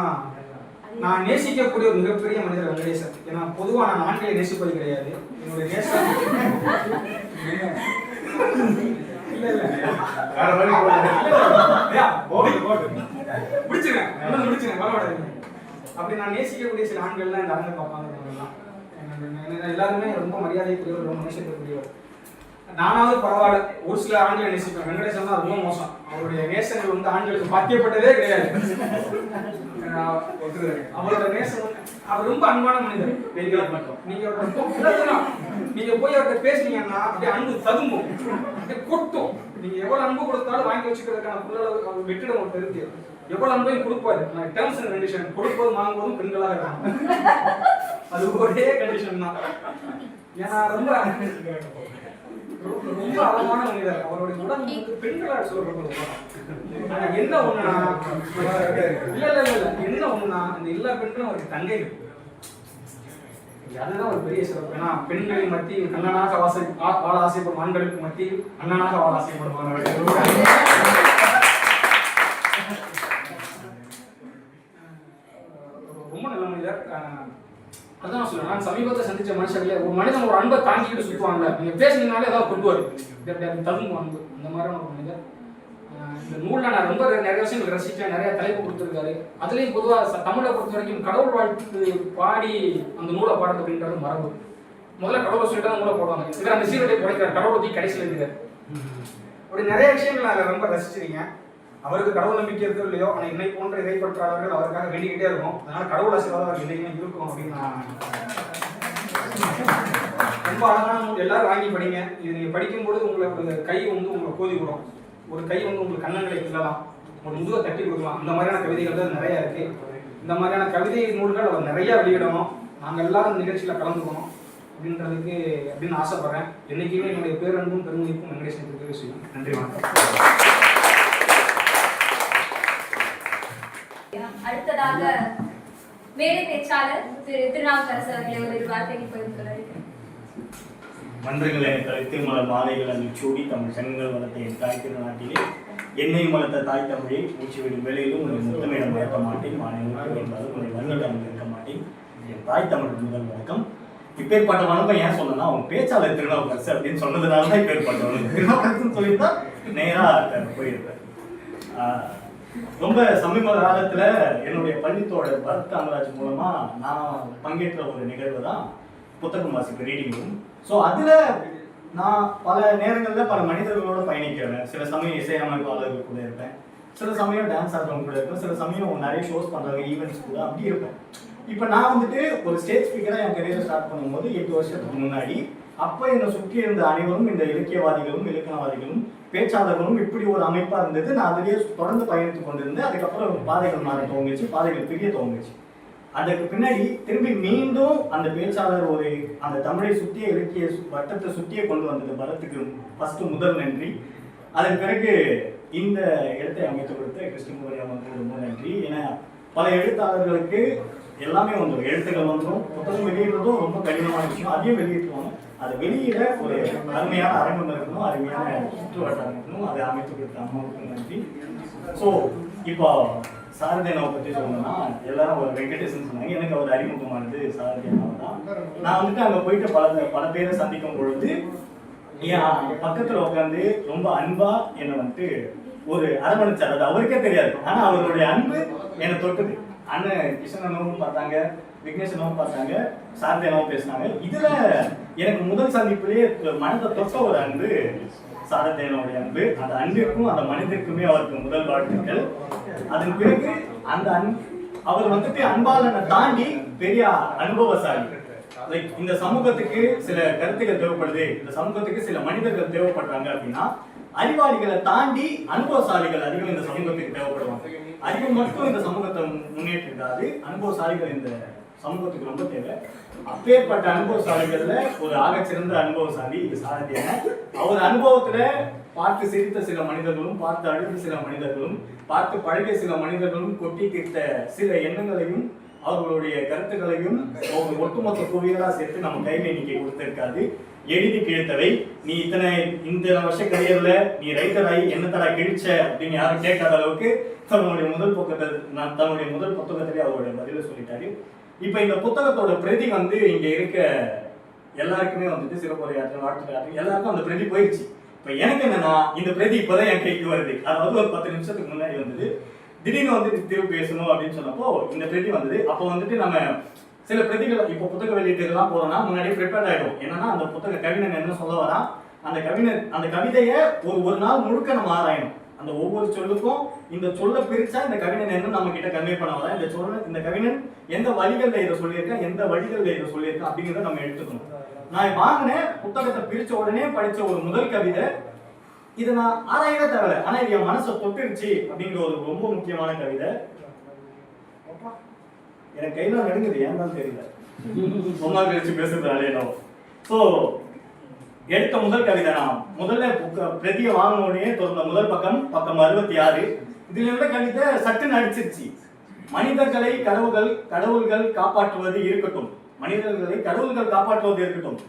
B: நான் நேசிக்கக்கூடிய ஒரு மிகப்பெரிய மனிதர் வெங்கடேசன். ஏன்னா பொதுவா நான் ஆண்களை நேசிப்பது கிடையாது. என்னுடைய நேசம் அப்படி நான் நேசிக்கக்கூடிய சில ஆண்கள்லாம் இந்த அரங்க பார்ப்பாங்க. எல்லாருமே ரொம்ப மரியாதைக்குரியவர், ரொம்ப நேசிக்கக்கூடியவர். நானாவது பரவாயில்ல, ஒரு சில ஆண்களை நேசிப்பேன். வெங்கடேசன் தான் ரொம்ப மோசம். அவருடைய நேசங்கள் வந்து ஆண்களுக்கு பாத்தியப்பட்டதே கிடையாது. அவரோட நேசம், அவர் ரொம்ப அன்பான மனிதர். நீங்க போய் அவர்கிட்ட பேசுனீங்கன்னா அப்படியே அன்பு ததும்பும், அப்படியே கொட்டும். நீங்க எவ்வளவு அன்பு கொடுத்தாலும் வாங்கி வச்சுக்கிறதுக்கான புள்ளளவு அவர் வெற்றிடம் ஒரு இருக்கு. எவ்வளவு அன்பையும் கொடுப்பாரு. டேர்ம்ஸ் அண்ட் கண்டிஷன் கொடுப்பதும் வாங்குவதும் பெண்களாக இருக்காங்க. அது ஒரே கண்டிஷன் தான். ஏன்னா ரொம்ப ரொம்ப அழகான மனிதர். அவருடைய உடல் வந்து பெண்களாக சொல்றது ஆனா என்ன ஒண்ணுனா இல்ல என்ன ஒண்ணுனா அந்த எல்லா பெண்களும் அவருக்கு தங்கைகள். அதுதான் ஒரு பெரிய சிறப்பு. ஏன்னா பெண்களின் மத்தியில் அண்ணனாக வாழ ஆசைப்படும் ஆண்களுக்கு மத்தியில் அண்ணனாக வாழ ஆசைப்படுவார்கள். ரொம்ப நல்ல மனிதர். அதான் நான் சொல்லுவேன், நான் சமீபத்தில் சந்திச்ச மனுஷர்களே ஒரு மனிதன் ஒரு அன்பை தாங்கிக்கிட்டு சுற்றுவாங்க. நீங்க பேசுனீங்கனாலே ஏதாவது கொண்டு வரும் தகுந்த அன்பு. அந்த மாதிரியான ஒரு மனிதர். இந்த நூலில் நான் ரொம்ப நிறைய விஷயங்கள் ரசித்தேன். நிறைய தலைப்பு கொடுத்துருக்காரு. அதுலேயும் பொதுவாக தமிழை பொறுத்த வரைக்கும் கடவுள் வாழ்த்து பாடி அந்த நூலை பாடுறது அப்படின்றது மரபு. முதல்ல கடவுளை சொல்லிட்டு தான் நூலை போடுவாங்க. இதில் அந்த சீரடை குறைக்கிற கடவுளை கடைசியில் இருக்கிறார். அப்படி நிறைய விஷயங்கள் நான் ரொம்ப ரசிச்சிருக்கீங்க. அவருக்கு கடவுள் நம்பிக்கை இருக்கோ இல்லையோ, ஆனால் என்னை போன்ற இறைப்பற்றாளர்கள் அவருக்காக வேண்டிக்கிட்டே இருக்கும். அதனால கடவுள் ஆசீர்வாதம் அவர் என்னைக்குமே இருக்கும் அப்படின்னு நான் ரொம்ப அழகான நூல். எல்லாரும் வாங்கி படிங்க. இது நீங்கள் படிக்கும்பொழுது உங்களை கை வந்து உங்களை கோதி விடும். ஒரு கை வந்து உங்களுக்கு கண்ணங்களை கிள்ளலாம், ஒரு முதுகை தட்டி கொடுக்கலாம். அந்த மாதிரியான கவிதைகள் தான் நிறையா இருக்கு. இந்த மாதிரியான கவிதை நூல்கள் அவர் நிறையா வெளியிடணும். நாங்கள் எல்லாரும் இந்த நிகழ்ச்சியில் கலந்துக்கணும் அப்படின்னு ஆசைப்படுறேன். என்னைக்குமே என்னுடைய பேரன்பும் பெருமதிப்பும் வெங்கடேசன் இருக்கவே செய்யும். நன்றி, வணக்கம்.
A: அடுத்ததாக மேடை பேச்சாளர் திரு திருநாவுக்கரசு அவர்களை ஒரு வார்த்தைக்கு பகிர்ந்து
H: மன்றங்களை கருத்து மலர் மாலைகள் அங்கு சூடி தமிழ் சங்கங்கள் வளர்த்த என் தாய் திருநாட்டிலே என்னையும் வளர்த்த தாய் தமிழை மூச்சு விடும் வேலையிலும் உங்களை முத்தமிடம் வளர்க்க மாட்டேன். மாநிலம் என்பது உங்களை வன்னிடம் இருக்க மாட்டேன். என் தாய் தமிழ் முதல் வணக்கம். இப்பேற்பட்ட வணக்கம் ஏன் சொன்னா அவங்க பேச்சாளர் திருநாவுக்கரசு அப்படின்னு சொன்னதுனால தான் இப்பேற்பட்ட வணக்கம். திருநாவுக்கரசுன்னு சொல்லியிருந்தா நேராக போயிருப்பேன். ரொம்ப சமீப காலத்துல என்னுடைய பள்ளித்தோட பரத் காமராஜ் மூலமா நான் பங்கேற்ற ஒரு நிகழ்வு தான் புத்தகம் வாசிப்பு ரீடிங் ரூம். ஸோ அதுல நான் பல நேரங்கள்ல பல மனிதர்களோட பயணிக்கிறேன். சில சமயம் இசையமைப்பாளர்கள் கூட இருப்பேன், சில சமயம் டான்ஸ் ஆடுறவங்க கூட இருப்பேன், சில சமயம் நிறைய ஷோஸ் பண்றவங்க ஈவெண்ட்ஸ் கூட அப்படி இருப்பேன். இப்போ நான் வந்துட்டு ஒரு ஸ்டேஜ் ஸ்பீக்கரா என் கரியரை ஸ்டார்ட் பண்ணும்போது 8 வருஷத்துக்கு முன்னாடி அப்போ என்னை சுற்றி இருந்த அனைவரும் இந்த இலக்கியவாதிகளும் இலக்கணவாதிகளும் பேச்சாளர்களும் இப்படி ஒரு அமைப்பா இருந்தது. நான் அதிலேயே தொடர்ந்து பயணித்து கொண்டிருந்தேன். அதுக்கப்புறம் பாதைகள் மாற துவங்குச்சு, பாதைகள் பிரிய துவங்குச்சு. அதுக்கு பின்னாடி திரும்பி மீண்டும் அந்த பேச்சாளர் அந்த தமிழை சுற்றிய இலக்கிய வட்டத்தை சுற்றியே கொண்டு வந்தது பரத்துக்கு ஃபர்ஸ்ட் முதல் நன்றி. அதன் பிறகு இந்த இடத்தை அமைத்து கொடுத்த கிருஷ்ணமுகரி அவர்களுக்கு ரொம்ப நன்றி. ஏன்னா பல எழுத்தாளர்களுக்கு எல்லாமே வந்துடும், எழுத்துக்கள் வந்துடும், புத்தகம் வெளியிடுறதும் ரொம்ப கடினமான விஷயம். அதையும் வெளியிட்டுவாங்க. அதை வெளியிட ஒரு அருமையான அரங்கம் இருக்கணும், அருமையான சுற்று வட்டாரம் இருக்கணும். அதை அமைத்து கொடுத்த அம்மாவுக்கு நன்றி. ஸோ இப்போ சாரதியனாவை பற்றி சொல்லணும்னா எல்லாரும் ஒரு வெங்கடேசன் சொன்னாங்க. எனக்கு அவர் அறிமுகமானது சாரதியனாவை தான். நான் வந்துட்டு அங்கே போயிட்டு பல பேரை சந்திக்கும் பொழுது என் பக்கத்தில் உட்காந்து ரொம்ப அன்பா என்னை வந்துட்டு ஒரு அரவணைச்சார். அது அவருக்கே தெரியாது, ஆனால் அவருடைய அன்பு என்னை தொட்டுது. அண்ணன் கிருஷ்ணனும் பார்த்தாங்க, விக்னேஷனும் பார்த்தாங்க, சாரதியனாவும் பேசினாங்க. இதுல எனக்கு முதல் சந்திப்புலேயே மனதை தொட்ட ஒரு அன்பு சாரதியனுடைய அன்பு. அந்த அன்பிற்கும் அந்த மனிதருக்குமே அவருக்கு முதல் வாழ்த்துக்கள். அதன் பிறகு அந்த அவர் வந்துட்டு அன்பாளனை தாண்டி பெரிய அனுபவசாலி. லைக் இந்த சமூகத்துக்கு சில கருத்துக்கள் தேவைப்படுது, இந்த சமூகத்துக்கு சில மனிதர்கள் தேவைப்படுறாங்க அப்படின்னா அறிவாளிகளை தாண்டி அனுபவசாலிகள் அதிகம் இந்த சமூகத்துக்கு தேவைப்படுவாங்க. அறிவு மட்டும் இந்த சமூகத்தை முன்னேற்றிருக்காது, அனுபவசாலிகள் இந்த சமூகத்துக்கு ரொம்ப தேவை. அப்பேற்பட்ட அனுபவசாலிகள்ல ஒரு ஆகச்சிறந்த அனுபவசாலி சாரதியான. அவர் அனுபவத்துல பார்த்து சிரித்த சில மனிதர்களும், பார்த்து அழுத சில மனிதர்களும், பார்த்து பழகிய சில மனிதர்களும் கொட்டி தீர்த்த சில எண்ணங்களையும் அவர்களுடைய கருத்துக்களையும் அவங்க ஒட்டுமொத்த குவியலா சேர்த்து நம்ம கையில இன்னைக்கு கொடுத்திருக்காது. எழுதி கிழித்தவை. நீ இந்த வருஷ கரியர்ல நீ ரைட்டர் ஆகி என்ன தடா கிழிச்ச அப்படின்னு யாரும் கேட்காத அளவுக்கு தன்னுடைய முதல் புத்தகத்திலே அவருடைய பதில சொல்லிட்டாரு. இப்ப இந்த புத்தகத்தோட பிரதி வந்து இங்க இருக்க எல்லாருக்குமே வந்துட்டு சிறப்புரையாற்ற வாழ்த்துக்கள் எல்லாருக்கும் அந்த பிரதி போயிடுச்சு. இப்ப எனக்கு என்னன்னா இந்த பிரதி இப்பதான் என் கைக்கு வருது. அதாவது ஒரு 10 நிமிஷத்துக்கு முன்னாடி வந்தது. திடீர்னு வந்து திரும்ப பேசணும் அப்படின்னு சொன்னப்போ இந்த பிரதி வந்தது. அப்போ வந்துட்டு நம்ம சில பிரதிகள் இப்போ புத்தக வெளியீட்டுலாம் போறோம்னா முன்னாடியே ப்ரிப்பேர் ஆகிடும். என்னன்னா அந்த புத்தக கவிஞன் என்ன சொல்ல வரா, அந்த கவிதையை ஒரு நாள் முழுக்க நம்ம ஆராயணும். அந்த ஒவ்வொரு சொல்லுக்கும் இந்த சொல்ல பிரிச்சா இந்த கவிஞன் என்ன நம்ம கிட்ட கன்வே பண்ண வரா, இந்த கவிஞன் எந்த வழிகள்ல இதை சொல்லியிருக்கேன், எந்த வழிகள்ல இதை சொல்லியிருக்கேன் அப்படிங்கிறத நம்ம எடுத்துக்கணும். நான் வாங்கினேன் புத்தகத்தை பிரிச்ச உடனே படிச்ச ஒரு முதல் கவிதை. இதை நான் ஆராயவே தேவை, ஆனா இது என் மனசை தொட்டுருச்சு அப்படிங்கிற ஒரு ரொம்ப முக்கியமான கவிதை. எனக்கு கையில நடுங்குது, ஏன் தான் தெரியல. ரொம்ப நாள் கழிச்சு பேசுறதுனாலே என்னவோ. ஸோ எடுத்த முதல் கவிதை நான் முதல்ல பிரதியை வாங்கின உடனே திறந்த முதல் பக்கம் 66. இதுல இருந்த கவிதை சட்டுன்னு அடிச்சிருச்சு. மனிதர்களை கடவுள்கள் காப்பாற்றுவது இருக்கட்டும், மனிதர்களை கடவுள்கள் காப்பாற்றுவது இருக்கட்டும்,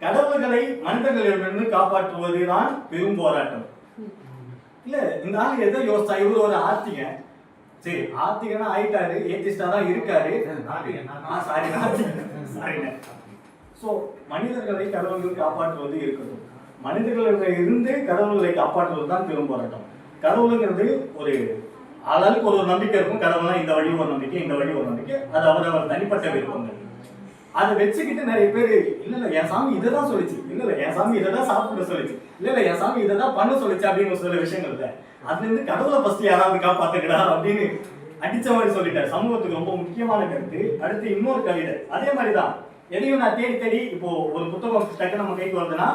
H: கடவுள்களை மனிதர்களிடமிருந்து காப்பாற்றுவது தான் பெரும் போராட்டம். இல்ல இந்த ஆள் எதை யோசிச்சா, இவர் ஒரு ஆர்த்திக, சரி ஆர்த்திகனா ஆயிட்டாரு, ஏத்திஸ்டா தான் இருக்காரு. சாரிங்க. ஸோ மனிதர்களை கடவுள்கள் காப்பாற்றுவது இருக்கட்டும், மனிதர்களிடம் இருந்து கடவுள்களை காப்பாற்றுவது தான் பெரும் போராட்டம். கடவுளுங்கிறது ஒரு ஆளாளுக்கு ஒரு நம்பிக்கை இருக்கும். கடவுள்னா இந்த வழி ஒரு நம்பிக்கை, இந்த வழி ஒரு நம்பிக்கை, அது அவர் தனிப்பட்ட விருப்பங்கள். அதை வச்சுக்கிட்டு நிறைய பேர் இல்ல என் சாமி இதை தான் சொல்லிச்சு, இல்ல என் சாமி இதை தான் சாப்பிட சொல்லிச்சு, இல்ல என் சாமி இதை தான் பண்ண சொல்லிச்சு அப்படின்னு சில விஷயங்கள் இல்லை. அதுல இருந்து கடவுளை ஃபர்ஸ்ட் யாராவது காப்பாத்துக்கடா அப்படின்னு அடிச்ச மாதிரி சொல்லிட்டார். சமூகத்துக்கு ரொம்ப முக்கியமான கருத்து. அடுத்து இன்னொரு கவிதை அதே மாதிரிதான். எதையும் நான் தேடி இப்போ ஒரு புத்தகம் டக்கு நம்ம கைக்கு வருதுன்னா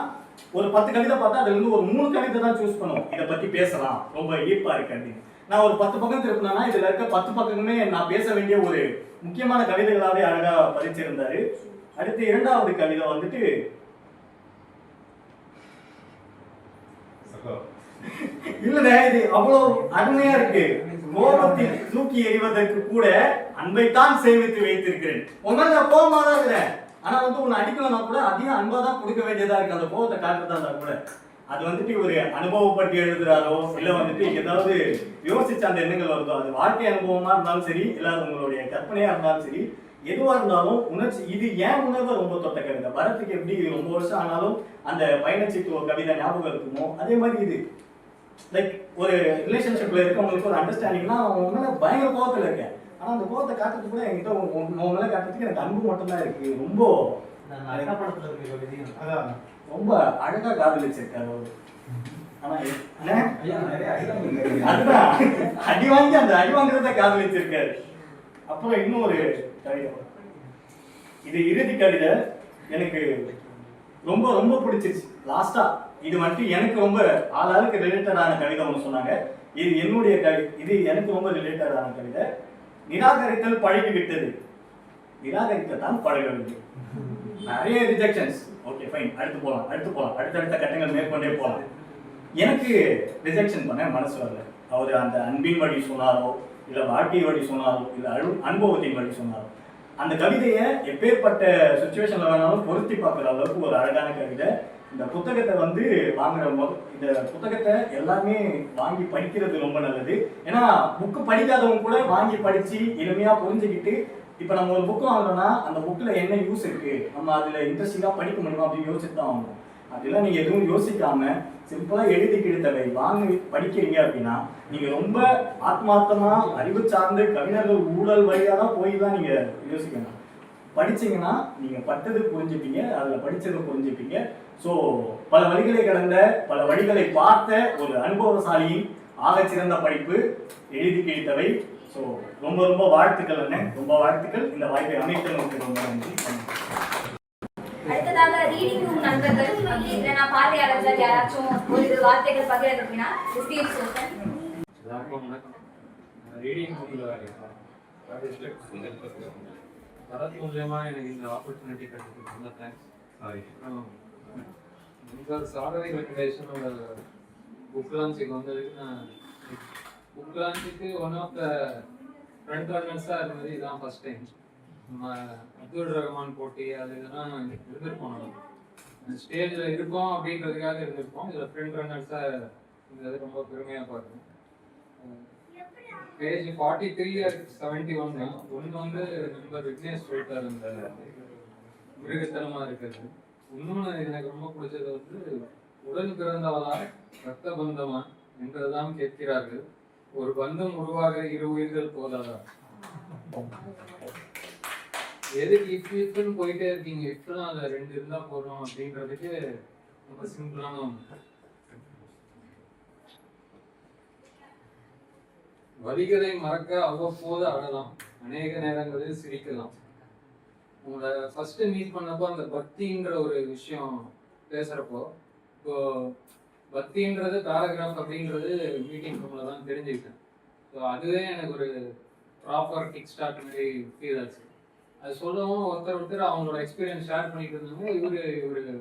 H: ஒரு 10 கவிதை பார்த்தா அதுல இருந்து ஒரு 3 கவிதை தான் சூஸ் பண்ணுவோம். இதை பத்தி பேசலாம், ரொம்ப ஈர்ப்பா இருக்கு அப்படின்னு. நான் ஒரு 10 பக்கம் திருப்பினா இதுல இருக்க 10 பக்கமுமே நான் பேச வேண்டிய ஒரு முக்கியமான கவிதைகளாவே அழகா பதிச்சிருந்தாரு. அடுத்து இரண்டாவது கவிதை வந்துட்டு இல்ல இது அவ்வளவு அருமையா இருக்கு. கோபத்தில் தூக்கி எறிவதற்கு கூட அன்பைத்தான் சேமித்து வைத்திருக்கிறேன். உங்க கோபமா தான் இருக்கிறேன், ஆனா உன்னை அடிக்கணும்னா கூட அதிகம் அன்பா தான் கொடுக்க வேண்டியதா இருக்கு. அந்த கோபத்தை காட்டுறதா கூட அது வந்துட்டு ஒரு அனுபவப்பட்டு எழுதுறாரோ இல்ல வந்துட்டு ஏதாவது யோசிச்ச அந்த எண்ணங்கள் வருதோ, அது வாழ்க்கை அனுபவமா இருந்தாலும் சரி, இல்ல உங்களுடைய கற்பனையா இருந்தாலும் சரி, எதுவா இருந்தாலும் உணர்ச்சி இது ஏன் உணர்வை ரொம்ப தொட்ட கவிதை. வரத்துக்கு எப்படி ரொம்ப வருஷம் ஆனாலும் அந்த பயணச்சீட்டு ஒரு கவிதை ஞாபகம் இருக்குமோ, அதே மாதிரி இது லைக் ஒரு ரிலேஷன்ஷிப்ல இருக்கவங்களுக்கு ஒரு அண்டர்ஸ்டாண்டிங்னா உங்களை பயங்கர கோபத்துல இருக்கேன், ஆனா அந்த கோபத்தை காட்டுறதுக்கு கூட என்கிட்ட உங்களை காட்டுறதுக்கு எனக்கு அன்பு மட்டும் தான் இருக்கு. ரொம்ப ரொம்ப அழகா காதலிச்சிருக்காரு அவரு. ஆனா அதுதான் அடி வாங்கி அந்த அடி வாங்குறத காதலிச்சிருக்காரு. அப்புறம் இன்னொரு கவிதை, இது இறுதி கவிதை எனக்கு ரொம்ப ரொம்ப பிடிச்சிருச்சு. லாஸ்டா இது வந்துட்டு எனக்கு ரொம்ப ஆளாளுக்கு ரிலேட்டடான கவிதை ஒன்று சொன்னாங்க. இது என்னுடைய இது எனக்கு ரொம்ப ரிலேட்டடான கவிதை. நிராகரித்தல் பழகி விட்டது, நிராகரிக்கத்தான் பழகவில்லை. நிறைய ரிஜெக்ஷன்ஸ், ஓகே ஃபைன், அடுத்தடுத்த கட்டங்கள் மேற்கொண்டே போகலாம். எனக்கு ரிஜெக்ஷன் பண்ண மனசு வரல. அவர் அந்த அன்பின் வழி சொன்னாரோ இல்லை வாழ்க்கை வழி சொன்னாரோ இல்லை அனுபவத்தின் வழி சொன்னாரோ, அந்த கவிதையை எப்பேற்பட்ட சுச்சுவேஷன்ல வேணாலும் பொருத்தி பார்க்குற அளவுக்கு ஒரு அழகான கவிதை. இந்த புத்தகத்தை வாங்குற இந்த புத்தகத்தை எல்லாருமே வாங்கி படிக்கிறது ரொம்ப நல்லது. ஏன்னா புக்கு படிக்காதவங்க கூட வாங்கி படிச்சு எளிமையா புரிஞ்சுக்கிட்டு, இப்போ நம்ம ஒரு புக்கு வாங்குறோம்னா அந்த புக்கில் என்ன யூஸ் இருக்கு, நம்ம அதில் இன்ட்ரெஸ்டிங்காக படிக்க முடியுமா அப்படின்னு யோசிச்சு தான் வாங்கணும். அதெல்லாம் நீங்கள் எதுவும் யோசிக்காம சிம்பிளாக எழுதி கிழித்தவை வாங்கி படிக்கிறீங்க அப்படின்னா நீங்கள் ரொம்ப ஆத்மார்த்தமாக அறிவு சார்ந்து கவிஞர்கள் ஊழல் வழியாக தான் போய் தான் நீங்கள் யோசிக்கணும். படிச்சீங்கன்னா நீங்கள் பட்டது புரிஞ்சுப்பீங்க, அதில் படித்தது புரிஞ்சுப்பீங்க. ஸோ பல வழிகளை கடந்த பல வழிகளை பார்த்த ஒரு அனுபவசாலியின் ஆகச்சிறந்த படிப்பு எழுதி கிழித்தவை. ஸோ ரொம்ப ரொம்ப வாழ்த்துக்கள் அண்ணன், ரொம்ப வாழ்த்துக்கள். இந்த வாய்ப்பை அமைத்தவங்களுக்கு ரொம்ப நன்றி.
A: அடுத்ததாக ரீடிங் ரூம் நண்பர்கள் இல்லைனா பார்வையாளர்கள் யாராச்சும் ஒரு வார்த்தைகள் பகிர்றது அப்படின்னா
I: எல்லாருக்கும் வணக்கம். ரீடிங் ரூம்ல வரது மூலமா எனக்கு இந்த ஆப்பர்ச்சுனிட்டி கிடைச்சது, ரொம்ப தேங்க்ஸ். நீங்கள் சாரதி ரெக்கமெண்டேஷனோட புக் லான்ச்சுக்கு வந்ததுக்கு நான் புக் லான்ச்சுக்கு ஒன் ஆஃப் த ஃப்ரண்ட் ரன்னர்ஸாக இருந்தது இதுதான் ஃபர்ஸ்ட் டைம். நம்ம அப்துல் ரஹ்மான் போட்டி அது இதெல்லாம் இருந்திருப்போம், நம்ம ஸ்டேஜில் இருக்கோம் அப்படின்றதுக்காக இருந்திருப்போம். இதில் ஃப்ரண்ட் ரன்னர்ஸாக இருந்தது ரொம்ப பெருமையாக பார்க்கணும். பேஜ் 43 71 தான். ஒன்று நண்பர் விக்னேஷ் சொல்லிட்டார் இந்த மிருகத்தனமாக இருக்கிறது. இன்னொன்று எனக்கு ரொம்ப பிடிச்சது உடன் பிறந்தவளா ரத்த பந்தமா என்றுதான் கேட்கிறார்கள், ஒரு பந்தம் உருவாக 2 உயிர்கள் போதாதா? எதுக்கு இஃப்னு போயிட்டே இருக்கீங்க? இஃப்னா அதில் 2 இருந்தா போதும் அப்படின்றதுக்கு ரொம்ப சிம்பிளான ஒன்று. வரிகளை மறக்க அவ்வப்போது அழலாம், அநேக நேரங்களில் சிரிக்கலாம். உங்களை ஃபர்ஸ்ட் மீட் பண்ணப்போ அந்த பக்தின்ற ஒரு விஷயம் பேசுறப்போ, இப்போ பக்தின்றது பேராகிராஃப் அப்படின்றது மீட்டிங் ரூம்ல தான் தெரிஞ்சுக்கிட்டேன். ஸோ அதுவே எனக்கு ஒரு ப்ராப்பர் கிக் ஸ்டார்ட் மாதிரி ஃபீல் ஆச்சு. அது சொல்லவும் ஒருத்தர் அவங்களோட எக்ஸ்பீரியன்ஸ் ஷேர் பண்ணிட்டு இருந்தாங்க. இவரு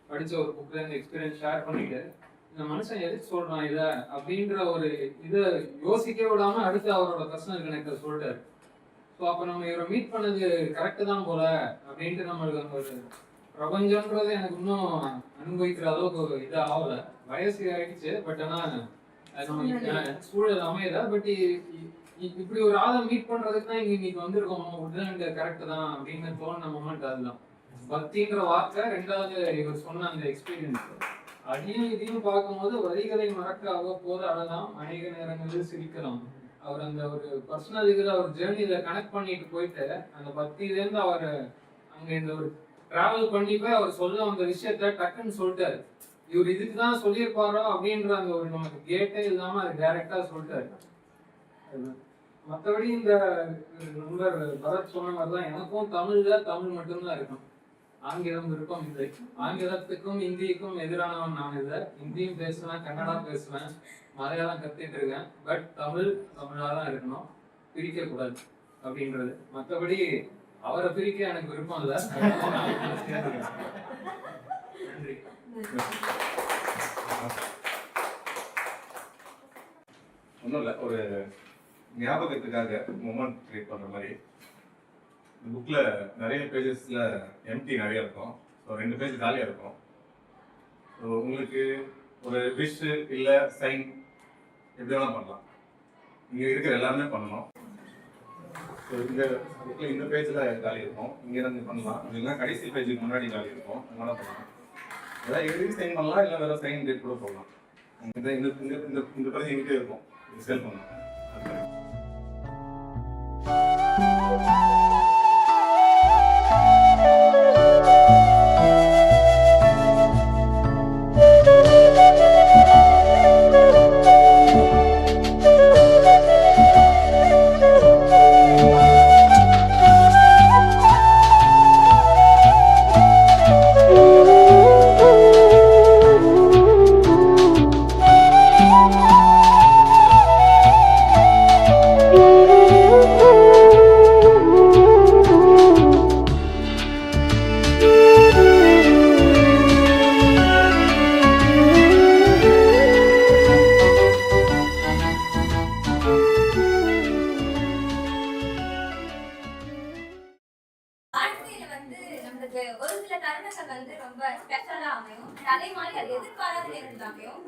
I: படிச்ச ஒரு புக்ல இருந்து எக்ஸ்பீரியன்ஸ் ஷேர் பண்ணிட்டு இந்த மனுஷன் எதுக்கு சொல்றான் இதை அப்படின்ற ஒரு இதை யோசிக்க விடாம அடுத்து அவரோட பர்சனல் கனெக்டை சொல்லிட்டாரு. ஸோ அப்போ நம்ம இவரை மீட் பண்ணது கரெக்டு தான் போல அப்படின்ட்டு நம்மளுக்கு அந்த ஒரு பிரபஞ்சம்ன்றது எனக்கு இன்னும் அனுபவிக்கிற அளவுக்கு ஒரு இது ஆகல. வயசு ஆயிடுச்சு, பட் ஆனால் நம்ம சூழல் அமையல. பட் இப்படி ஒரு ஆளை மீட் பண்றதுக்கு தான் இன்னைக்கு வந்திருக்கோம். உட்லாண்டு கரெக்ட் தான் அப்படின்னு தோணுன மொமெண்ட் அதுதான். பக்தின்ற வார்த்தை, ரெண்டாவது இவர் சொன்ன அந்த எக்ஸ்பீரியன்ஸ். அடியும் இதையும் பார்க்கும்போது வரிகளை மறக்க அவ்வப்போது அழலாம், அநேக நேரங்களில் சிரிக்கலாம். அவர் அந்த ஒரு பர்சனல் இதில் அவர் ஜேர்னியில கனெக்ட் பண்ணிட்டு போயிட்டு அந்த பக்தியிலேருந்து அவர் அங்கே இந்த ஒரு டிராவல் பண்ணி போய் அவர் சொல்ல அந்த விஷயத்த டக்குன்னு சொல்லிட்டாரு. இவர் இதுக்கு தான் சொல்லியிருப்பாரோ அப்படின்ற அந்த ஒரு நமக்கு கேட்டே இல்லாமல் அது டைரக்டாக சொல்லிட்டாரு. மற்றபடி இந்த நண்பர் பரத் சொன்ன மாதிரி தான் எனக்கும் தமிழ் மட்டும்தான் இருக்கும். ஆங்கிலம் விருப்பம் இல்லை. ஆங்கிலத்துக்கும் இந்திக்கும் எதிரானவன் நான் இல்லை. ஹிந்தியும் பேசுவேன், கன்னடா பேசுவேன், மலையாளம் கற்றுட்டு இருக்கேன். பட் தமிழாக தான் இருக்கணும், பிரிக்கக்கூடாது அப்படின்றது. மற்றபடி அவரை பிரிக்க எனக்கு விருப்பம் இல்லை. நன்றி.
G: ஒன்றும் இல்லை, ஒரு ஞாபகத்துக்காக மொமெண்ட் கிரியேட் பண்ணுற மாதிரி. இந்த புக்கில் நிறைய பேஜஸில் எம்டி நிறைய இருக்கும். ஸோ 2 பேஜ் காலியாக இருக்கும். ஸோ உங்களுக்கு ஒரு விஷ் இல்லை சைன் எப்படி வேணால் பண்ணலாம். இங்கே இருக்கிற எல்லாருமே பண்ணணும். ஸோ இந்த புக்கில் இந்த பேஜில் காலி இருக்கும், இங்கே இருந்து பண்ணலாம். இல்லைன்னா கடைசி பேஜுக்கு முன்னாடி காலி இருக்கும், அதனால பண்ணலாம். ஏதாவது எழுதி சைன் பண்ணலாம், இல்லை வேறு சைன் டேட் கூட போடலாம். இந்த இந்த இந்த இந்த பிரதி எங்கிட்டே இருக்கும், இது சேல் பண்ணலாம்.
A: ஒரு சில தருணங்கள் வந்து ரொம்ப ஸ்பெஷலா அமையும். அதே மாதிரி அது எதிர்பாராத நேரத்தில் அமையும்.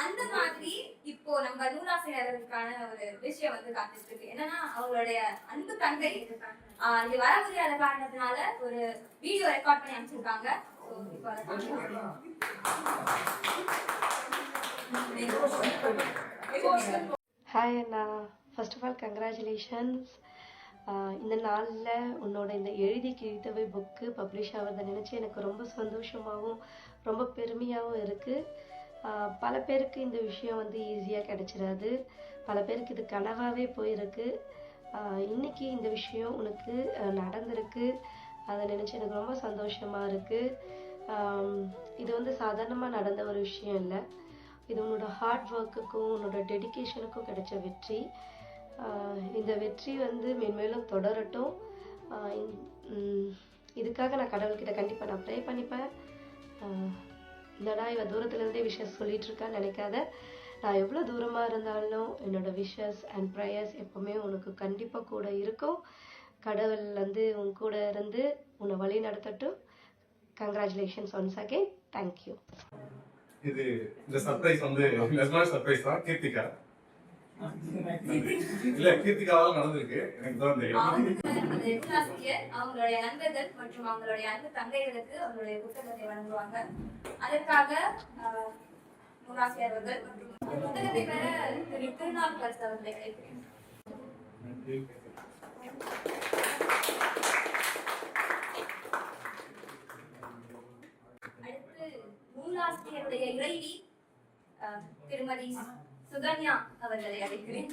A: அந்த மாதிரி இப்போ நம்ம நூலாசிரியர்களுக்கான ஒரு விஷயம் வந்து காத்துட்டு இருக்கு. என்னன்னா அவங்களுடைய அன்பு தங்கை இங்க வர முடியாத காரணத்தினால ஒரு வீடியோ ரெக்கார்ட் பண்ணி அனுப்பிச்சிருக்காங்க.
J: ஹாய் அண்ணா, ஃபர்ஸ்ட் ஆஃப் ஆல் கங்க்ராச்சுலேஷன்ஸ். இந்த நாளில் உன்னோட இந்த எழுதி கிழித்தவை புக்கு பப்ளிஷ் ஆகிறத நினச்சி எனக்கு ரொம்ப சந்தோஷமாகவும் ரொம்ப பெருமையாகவும் இருக்குது. பல பேருக்கு இந்த விஷயம் வந்து ஈஸியாக கிடச்சிடாது, பல பேருக்கு இது கனவாகவே போயிருக்கு. இன்றைக்கி இந்த விஷயம் உனக்கு நடந்திருக்கு, அதை நினச்சி எனக்கு ரொம்ப சந்தோஷமாக இருக்குது. இது வந்து சாதாரணமாக நடந்த ஒரு விஷயம் இல்லை, இது உன்னோட ஹார்ட் ஒர்க்குக்கும் உன்னோட டெடிக்கேஷனுக்கும் கிடைச்ச வெற்றி. இந்த வெற்றி வந்து மென்மேலும் தொடரட்டும். இதுக்காக நான் கடவுள்கிட்ட கண்டிப்பாக நான் ப்ரே பண்ணிப்பேன். இல்லைடா இவ தூரத்துலேருந்தே விஷஸ் சொல்லிட்டு இருக்கான்னு நினைக்காத. நான் எவ்வளோ தூரமாக இருந்தாலும் என்னோட விஷஸ் அண்ட் ப்ரேயர்ஸ் எப்போவுமே உனக்கு கண்டிப்பாக கூட இருக்கும். கடவுள் வந்து உன் கூட இருந்து உன்னை வழி நடத்தட்டும். Congratulations once again. தேங்க்யூ.
G: இது இந்த சர்ப்ரைஸ் வந்து சர்ப்ரைஸ் தான். கீர்த்திகா இல்ல, கீர்த்திகாவால் நடந்திருக்கு, எனக்கு தான் தெரியும்.
A: அவங்களுடைய நண்பர்கள் மற்றும் அவங்களுடைய அன்பு தங்கைகளுக்கு அவங்களுடைய புத்தகத்தை வழங்குவாங்க. அதற்காக நூலாசிரியர் அவர்கள் மற்றும் புத்தகத்தை பெற திரு திருநாவுக்கரசு அவர்களை அழைக்கிறேன். அடுத்து நூலாசிரியருடைய இறைவி திருமதி சுகன்யா அவர்களை அழைக்கிறேன்.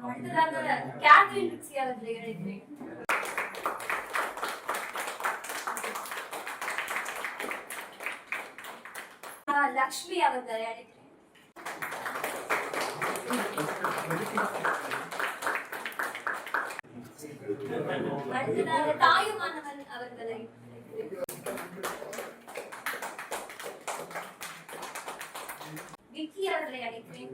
A: அடுத்ததாக கேத்ரின் ரிக்ஸி அவர்களை அழைக்கிறேன். லக்ஷ்மி அவர்களை அழைக்கிறேன். அடுத்ததாக தாயுமானவன் அவர்களை விக்கி அவர்களை அழைக்கிறேன்.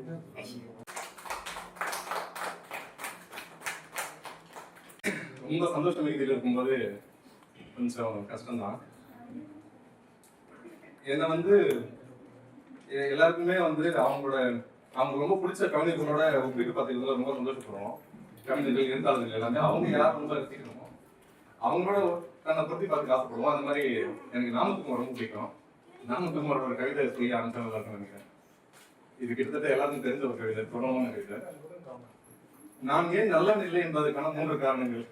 G: ரொம்ப சந்தோஷம் மிகுதியில் இருக்கும்போது கொஞ்சம் கஷ்டம்தான். ஏன்னா எல்லாருக்குமே அவங்க ரொம்ப பிடிச்ச கவிஞர்களோட ஒப்பிட்டு பார்த்துக்கிறதுல ரொம்ப சந்தோஷப்படுறோம். கவிஞர்கள் எழுத்தாளர்கள் எல்லாமே அவங்க யார் ரொம்ப ரசிக்கணுமோ அவங்களோட தன்னை பற்றி பார்த்து ஆசைப்படுவோம். அந்த மாதிரி எனக்கு நாமத்துக்குமார் ரொம்ப பிடிக்கும். நாமத்துக்குமாரோட கவிதை சொல்லி ஆரம்பிச்சா நல்லா இருக்கும் நினைக்கிறேன். இது கிட்டத்தட்ட எல்லாருக்கும் தெரிஞ்ச ஒரு கவிதை, தொடர்பான கவிதை. நான் ஏன் நல்லவன் இல்லை என்பதற்கான 3 காரணங்கள்.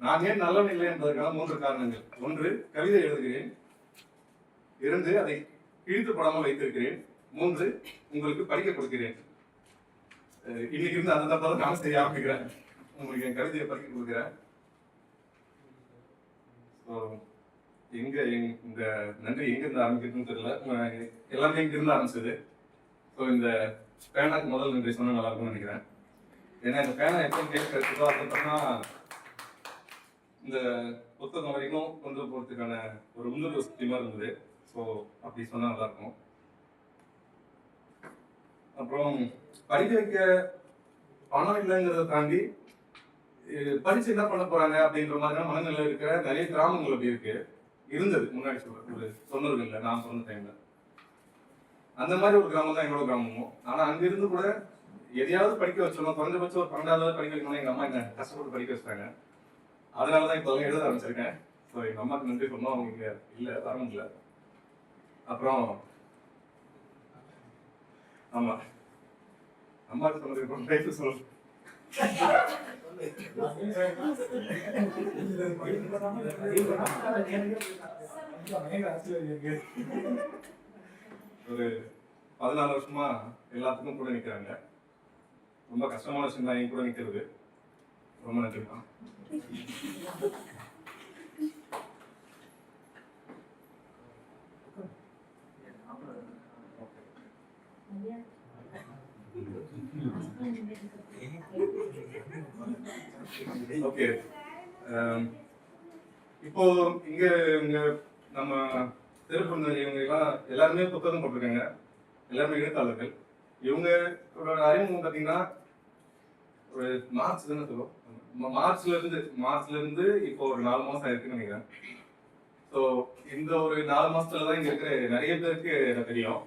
G: நான் ஏன் நல்லவன் இல்லை என்பதற்கான 3 காரணங்கள். 1, கவிதை எழுதுகிறேன். 2, அதை கிழித்துப்படாமல் வைத்திருக்கிறேன். 3, உங்களுக்கு படிக்க கொடுக்கிறேன். இன்னைக்கு இருந்து அந்த தப்பா தான் நான் செய்ய ஆரம்பிக்கிறேன். உங்களுக்கு என் கவிதையை படிக்க கொடுக்குறேன். இந்த நன்றி எங்க இருந்து ஆரம்பிக்கிறதுன்னு தெரியல. எல்லாமே இங்க இருந்து ஆரம்பிச்சது. இந்த பேனாக்கு முதல் நன்றி சொன்னா நல்லா இருக்கும்னு நினைக்கிறேன். ஏன்னா இந்த பேனா எப்போ கேட்கறதுக்கோ அதுக்கப்புறமா இந்த புத்தகம் வரைக்கும் கொண்டு போறதுக்கான ஒரு முன்னுரிமை சக்தியமா இருந்தது. ஸோ அப்படி சொன்னா நல்லா இருக்கும். அப்புறம் படிக்க வைக்க பணம் இல்லைங்கிறத தாண்டி படிச்சு என்ன பண்ண போறாங்க அப்படின்ற மாதிரியான மனநிலை இருக்கிற நிறைய கிராமங்கள் அப்படி இருந்தது முன்னாடி ஒரு 90களில் நான் சொன்ன டைம்ல. அந்த மாதிரி ஒரு கிராமம் தான் எங்களோட கிராமமும். ஆனா அங்க இருந்து கூட எதையாவது படிக்க வச்சோம். குறைஞ்சபட்சம் ஒரு 12வது படிக்க வைக்கணும். எங்க அம்மா என்ன கஷ்டப்பட்டு படிக்க வச்சிட்டாங்க. அதனாலதான் இப்போ எழுத ஆரம்பிச்சிருக்கேன். ஸோ எங்க அம்மாவுக்கு நன்றி சொன்னோம். அவங்க இங்க இல்லை, வர முடியல. அப்புறம் ஆமா அம்மாவுக்கு சொன்னதுக்கு லைஃப் சொல்லு. ஒரு 14 வருஷமா எல்லாத்துக்கும் கூட நிக்கிறாங்க. ரொம்ப கஷ்டமான விஷயம் தான் என் கூட நிக்கிறது. ரொம்ப நன்றி தான். ஓகே, இப்போ இங்க நம்ம திருப்பூர் இவங்க எல்லாம் எல்லாருமே புத்தகம் போட்டிருக்காங்க. எல்லாருமே எழுத்தாளர்கள். இவங்களோட அறிமுகம் பார்த்தீங்கன்னா ஒரு மார்ச் தானே சொல்லுவோம். மார்ச்ல இருந்து இப்போ ஒரு 4 மாசம் ஆயிருக்குன்னு நினைக்கிறேன். ஸோ இந்த ஒரு 4 மாசத்துல தான் இங்க இருக்கிற நிறைய பேருக்கு எனக்கு தெரியும்.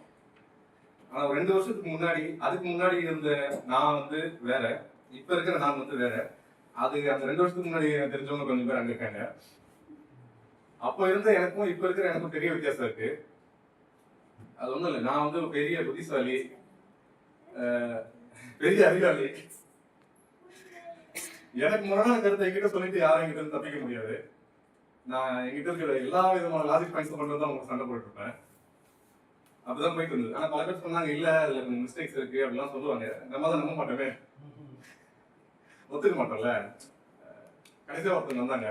G: ஆனா 2 வருஷத்துக்கு முன்னாடி, அதுக்கு முன்னாடி இருந்த நான் வேற, இப்ப இருக்கிற நான் வேற. அது அந்த 2 வருஷத்துக்கு முன்னாடி எனக்கு தெரிஞ்சவங்க கொஞ்சம் பேர் அங்க இருக்காங்க. அப்போ இருந்த எனக்கும் இப்ப இருக்கிற எனக்கும் பெரிய வித்தியாசம் இருக்கு. அது ஒண்ணும் இல்லை, நான் பெரிய புத்திசாலி, பெரிய அறிவாளி. எனக்கு முரணான கருத்தை என்கிட்ட சொல்லிட்டு யாரும் என்கிட்ட இருந்து தப்பிக்க முடியாது. நான் என்கிட்ட இருக்கிற எல்லா விதமான லாஜிக் பாயிண்ட்ஸ் கொண்டு வந்து அவங்க சண்டை போட்டு இருப்பேன். அப்படிதான் போயிட்டு இருந்தது. ஆனா பல பேர் சொன்னாங்க இல்ல அதுல மிஸ்டேக்ஸ் இருக்கு அப்படிலாம் சொல்லுவாங்க. நம்ம தான் நம்ப மாட்டோமே, ஒத்துக்க மாட்டோம்ல. கடைசியா ஒருத்தங்க வந்தாங்க.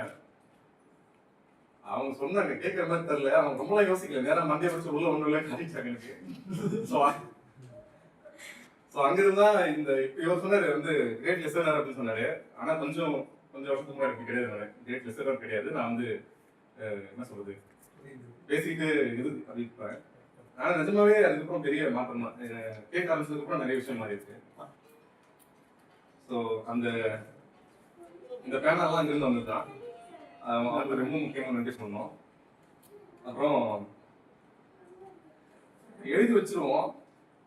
G: அவங்க சொன்னாங்க, கேட்கற மாதிரி தெரியல, அவங்க ரொம்பலாம் யோசிக்கல, நேரம் மண்டிய பிடிச்சி உள்ள ஒண்ணு இல்லை காட்டிச்சாங்க எனக்கு. ஸோ அங்கிருந்தா இந்த இவர் சொன்னாரு கிரேட் லெசனர் அப்படின்னு சொன்னாரு. ஆனா கொஞ்சம் வருஷத்துக்கு முன்னாடி எனக்கு கிடையாது. கிரேட் லெசனர் கிடையாது. நான் என்ன சொல்றது, பேசிக்கிட்டு இது அப்படிப்பேன். ஆனா நிஜமாவே அதுக்கப்புறம் பெரிய மாற்றம் தான். கேட்க ஆரம்பிச்சதுக்கப்புறம் நிறைய விஷயம் மாறி இருக்கு. ஸோ இந்த பேனல்லாம் அங்கிருந்து வந்ததுதான். அவங்களுக்கு ரொம்ப முக்கியமான நன்றி சொன்னோம். அப்புறம் எழுதி வச்சிருவோம்.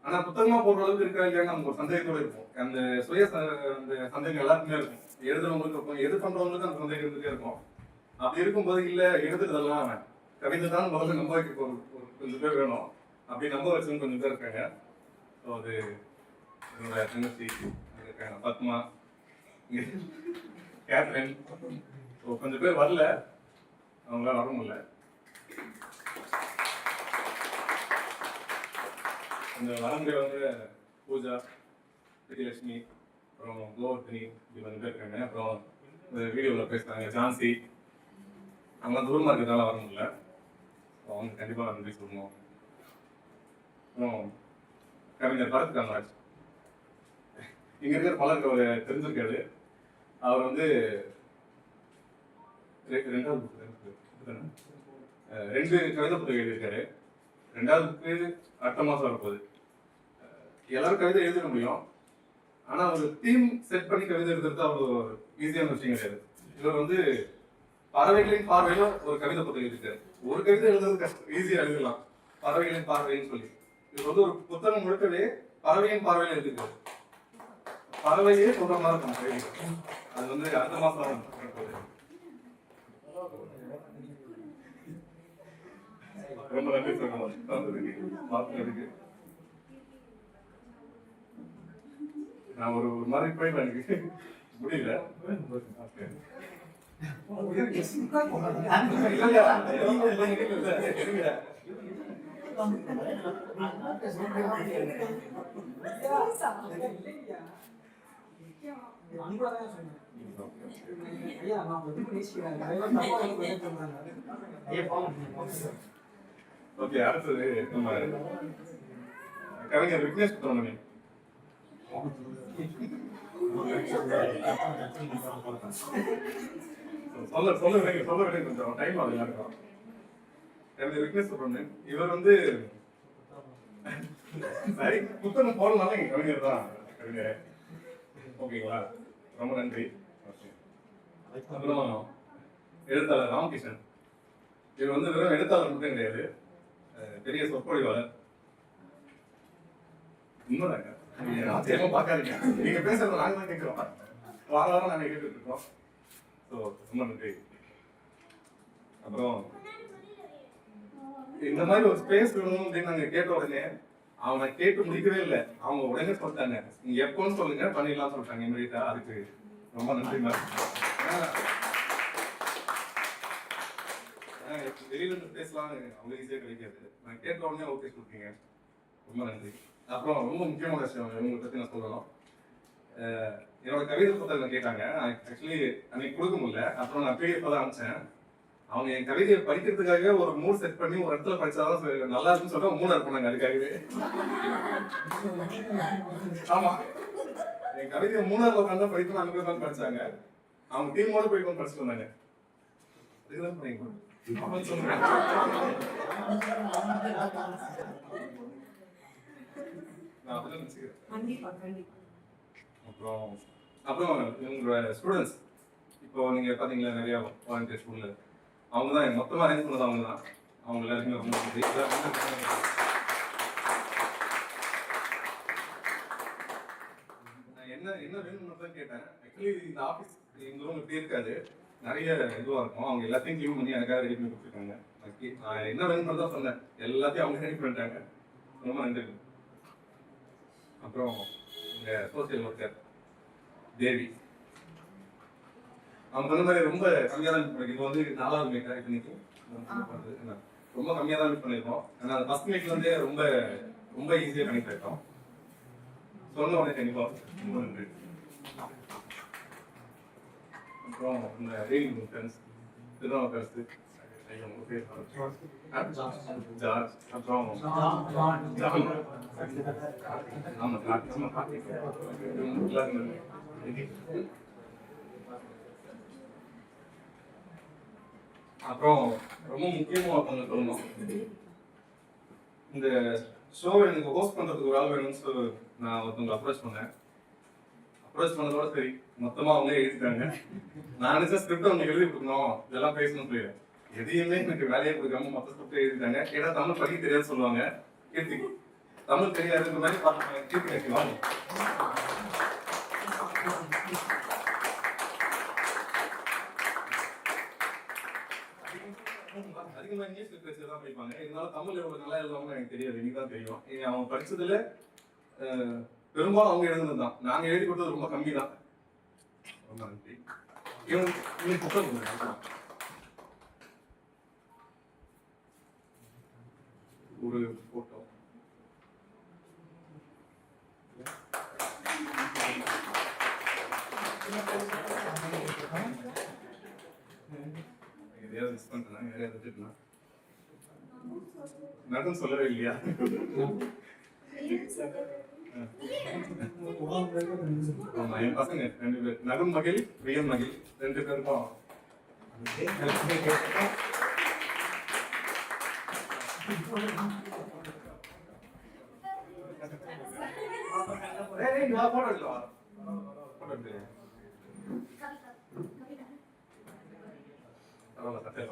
G: ஆனா புத்தகமா போடுற அளவுக்கு இருக்கா இல்லையான்னு நமக்கு ஒரு சந்தேகத்தோட இருக்கும். அந்த அந்த சந்தேகம் எல்லாருக்குமே இருக்கும். எழுதுறவங்களுக்கு இருக்கும், எது பண்றவங்களுக்கு அந்த சந்தேகம் இருந்துட்டே இருக்கும். அப்படி இருக்கும்போது இல்ல எழுதுறதெல்லாம் கவிதை தான் முதல்ல நம்ப வைக்க கொஞ்சம் பேர் வேணும். அப்படி நம்ப வச்சவங்க கொஞ்சம் பேர் இருக்காங்க. ஸோ அது என்னோட தங்கச்சி இருக்காங்க, பத்மா, கேத்ரின். ஸோ கொஞ்சம் பேர் வரல, அவங்களால வர முடியல. இந்த வரமுறையவங்க பூஜா, விஜயலட்சுமி, அப்புறம் கோவர்த்தனி, இப்படி கொஞ்சம் பேர் இருக்காங்க. அப்புறம் இந்த வீடியோவில் பேசுகிறாங்க ஜான்சி, அவங்களாம் தூரமாக இருக்கிறதுனால வர முடியல. அவங்க கண்டிப்பாக நன்றி சொல்லணும். அப்புறம் கவிஞர் பரத் காமராஜ். இங்க இருக்கிற பலருக்கு அவர் தெரிஞ்சிருக்காரு. அவர் வந்து ரெண்டாவது ரெண்டு கவிதை புத்தகம் எழுதியிருக்காரு. ரெண்டாவது புக்கு அடுத்த மாதம் வரப்போகுது. எல்லாரும் கவிதை எழுதிட முடியும், ஆனால் ஒரு தீம் செட் பண்ணி கவிதை எழுதுறது அவ்வளோ ஈஸியான விஷயம் கிடையாது. இவர் வந்து பறவைகளின் பார்வையில ஒரு கவிதை புத்தகம் எழுதியிருக்காரு. ஒரு கவிதை எழுதுறது கஷ்டம், ஈஸியாக எழுதலாம். பறவைகளின் பார்வைன்னு சொல்லி இவர் வந்து ஒரு புத்தகம் முழுக்கவே பறவையின் பார்வையில எழுதியிருக்காரு. பறவையே சொல்ற மாதிரி இருக்கும் கவிதை. அது வந்து அடுத்த மாதம் வரப்போகுது. ரொம்ப நன்றி சொல்லுங்க. நான் ஒரு மாதிரி போயிட்டேன், எனக்கு முடியல. ஓகே, அடுத்தது நம்ம கவிஞர் விக்னேஷ் சுப்பிரமணியன். சொல்ல கொஞ்சம் டைம் ஆகுது எல்லாருக்கும். கவிஞர் விக்னேஷ் சுப்பிரமணியன் இவர் வந்து சரி புத்தகம் போடனால எங்க கவிஞர் தான் கவிஞர். ஓகேங்களா, ரொம்ப நன்றி. அப்புறம் எழுத்தாளர் ராமகிருஷ்ணன். இவர் வந்து வெறும் எழுத்தாளர் மட்டும் கிடையாது, பெரிய சொற்பொழிவாளர். உண்மைதாங்க, ஆச்சரியமா பார்க்காதீங்க. நீங்க பேசுறத நாங்க தான் கேட்கிறோம், வாரம் நாங்க கேட்டுட்டு இருக்கோம். ஸோ ரொம்ப நன்றி. அப்புறம் இந்த மாதிரி ஒரு ஸ்பேஸ் வேணும் அப்படின்னு நாங்க கேட்ட உடனே அவங்க கேட்டு முடிக்கவே இல்லை, அவங்க உடனே சொல்லிட்டாங்க நீங்க எப்போன்னு சொல்லுங்க பண்ணிடலாம் சொல்லிட்டாங்க இமீடியட்டா. அதுக்கு ரொம்ப நன்றி மேம். வெளியில இருந்து பேசலாம் அவ்வளோ ஈஸியாக கிடைக்காது, நான் கேட்ட உடனே ஓகே சொல்றீங்க, ரொம்ப நன்றி. அப்புறம் ரொம்ப முக்கியமான விஷயம் இவங்களை பற்றி நான் சொல்லணும். என்னோட கவிதை புத்தகம் கேட்டாங்க, ஆக்சுவலி அன்னைக்கு கொடுக்க முடியல. அப்புறம் நான் பிடிஎஃப் தான் அனுப்பிச்சேன். அவங்க என் கவிதையை படிக்கிறதுக்காக ஒரு மூட் செட் பண்ணி ஒரு இடத்துல படிச்சாதான் நல்லா இருக்குன்னு சொல்லிட்டு 3 hour பண்ணாங்க அதுக்காகவே. ஆமா, என் கவிதையை 3 hour உட்காந்து படித்து அங்கே போய் படிச்சாங்க. அவங்க டீமோட போய் படிச்சுட்டு வந்தாங்க. இதுதான் பண்ணிங்க சொல்றேன். நான் அதெல்லாம் நினைச்சுக்கிறேன். அப்புறம் உங்களோட ஸ்டூடெண்ட்ஸ், இப்போ நீங்க பாத்தீங்களா நிறைய வாலண்டியர் ஸ்கூல்ல, அவங்க தான் மொத்தமா அரேஞ்ச் பண்ணது அவங்க தான். அவங்க எல்லாருக்குமே ரொம்ப நன்றி. நான் என்ன வேணும்னு தான் கேட்டேன். ஆக்சுவலி இந்த ஆஃபீஸ் இந்த ரூம் இப்படி இருக்காது, நிறைய இதுவாக இருக்கும். அவங்க எல்லாத்தையும் கிளீன் பண்ணி எனக்காக ரெடி பண்ணி கொடுத்துருக்காங்க. நான் என்ன வேணும்னு தான் சொன்னேன், எல்லாத்தையும் அவங்க ரெடி பண்ணிட்டாங்க. ரொம்ப நன்றி. அப்புறம் இந்த சோசியல் ஒர்க்கர் தேவி, அவங்க சொன்ன மாதிரி ரொம்ப கம்மியாக தான் மீட் பண்ணிருக்கோம். இப்போ வந்து 4வது மீட் இன்னைக்கு ரொம்ப கம்மியாக தான் மீட் பண்ணியிருக்கோம். ஆனால் அந்த ஃபர்ஸ்ட் மீட்ல வந்து ரொம்ப ஈஸியாக கனெக்ட் ஆகிட்டோம். சொன்ன உடனே கண்டிப்பாக ரொம்ப நன்றி. அப்புறம் இந்த ரீடிங் ஃப்ரெண்ட்ஸ் திருநாவுக்கரசு, ஜார்ஜ், அப்புறம் அப்புறம் ரொம்ப முக்கியமா ஒருத்தவங்க சொல்லணும். இந்த ஷோ எனக்கு ஹோஸ்ட் பண்றதுக்கு ஒரு ஆள் வேணும்னு சொல்லி நான் ஒருத்தவங்க அப்ரோச் பண்ணேன். அப்ரோச் பண்ணதோட சரி மொத்தமா அவங்களே எழுதிட்டாங்க. நான் நினைச்ச ஸ்கிரிப்ட் அவங்க எழுதி கொடுக்கணும், இதெல்லாம் பேசணும் சொல்லி எதையுமே எனக்கு வேலையை கொடுக்காம மொத்த ஸ்கிரிப்ட் எழுதிட்டாங்க. ஏன்னா தமிழ் படிக்க தெரியாது சொல்லுவாங்க, கீர்த்தி தமிழ் தெரியாதுன்ற மாதிரி கீர்த்தி கேட்கலாம். அதிகமா இங்கிலீஷ் லிட்ரேச்சர் தான் படிப்பாங்க, இருந்தாலும் தமிழ் எவ்வளவு நல்லா எழுதுவாங்கன்னு எனக்கு தெரியாது, எனக்கு தான் தெரியும். அவங்க படிச்சதுல பெரும்பாலும் அவங்க எழுதுனது தான், நாங்க எழுதி கொடுத்தது ரொம்ப கம்மி தான். ரொம்ப நன்றி. இவங்க புத்தகம் ஒரு போட்டோ எதையாவது மிஸ் பண்ணிட்டேன், எதையாவது வச்சுக்கலாம். நடுன்னு சொல்லவே இல்லையா? ஆமா, என் பசங்க 2 பேர், நகுன் மகிழ், ரியல் மகிழ், 2 பேருக்கும் போட்டோ எடுக்கலாம். போட்டோ எடுத்து பரவாயில்ல, கட்டே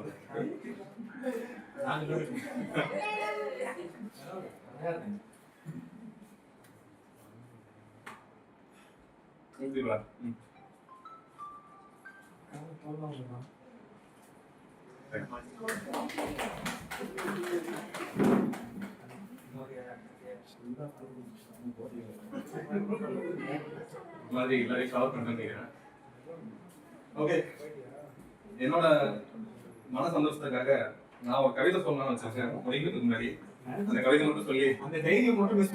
G: மாதிரி எல்லாரையும் கவர் பண்ணிருக்கேன். ஓகே, என்னோட மன சந்தோஷத்துக்காக நான் ஒரு கவிதை சொல்லணும்னு வச்சிருக்கேன். முடிக்கிறதுக்கு முன்னாடி அந்த கவிதை மட்டும் சொல்லி
B: அந்த தைரியம் மட்டும் மிஸ்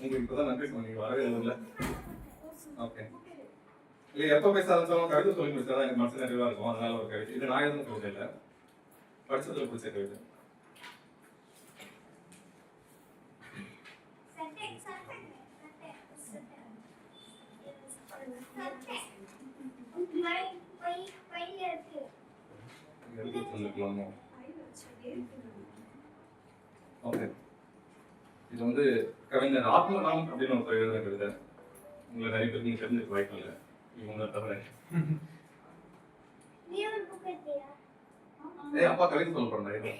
G: நீங்க இப்பதான் நன்றி சொன்னீங்க, வரவே இல்லை. ஓகே, இல்லை எப்போ பேச ஆரம்பிச்சாலும் கவிதை சொல்லி முடிச்சாதான் எனக்கு மனசு நிறைவா இருக்கும். அதனால ஒரு கவிதை, இது நான் எதுவும் கவிதை இல்லை, படிச்சதுல பிடிச்ச கவிதை. ஓகே, இது வந்து கவிஞர் ஆத்மராம் அப்படின்னு ஒரு எழுதுற கவிதை. உங்களை நிறைய பேருக்கு நீங்க தெரிஞ்சுக்க வாய்ப்பு இல்லை, இவங்க தவிர. அப்பா கவிதை சொல்ல போறேன்.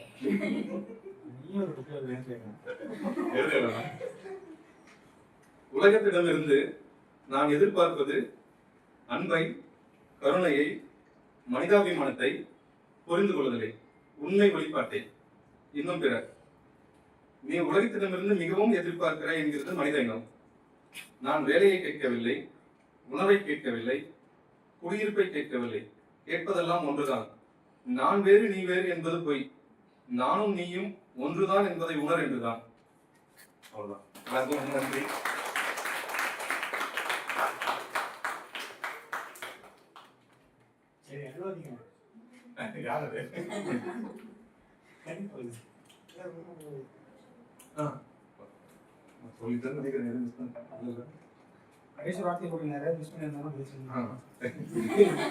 G: உலகத்திடமிருந்து நான் எதிர்பார்ப்பது அன்பை, கருணையை, மனிதாபிமானத்தை, புரிந்து கொள்ளுதலை, உண்மை வெளிப்பாட்டை, இன்னும் பிற. நீ உலகத்திடமிருந்து மிகவும் எதிர்பார்க்கிற என்கிறது மனித இனம். நான் வேலையை கேட்கவில்லை, உணவை கேட்கவில்லை, குடியிருப்பை கேட்கவில்லை. கேட்பதெல்லாம் ஒன்றுதான். நான் வேறு நீ வேறு என்பது பொய். நானும் நீயும் ஒன்றுதான் என்பதை உணர் என்றுதான். அவ்வளவுதான். நன்றி. யாரு சொல்லிட்டு நினைக்கிறேன்.
B: கடைசி வார்த்தை கூட நிறைய மிஸ் பண்ணியிருந்தாலும்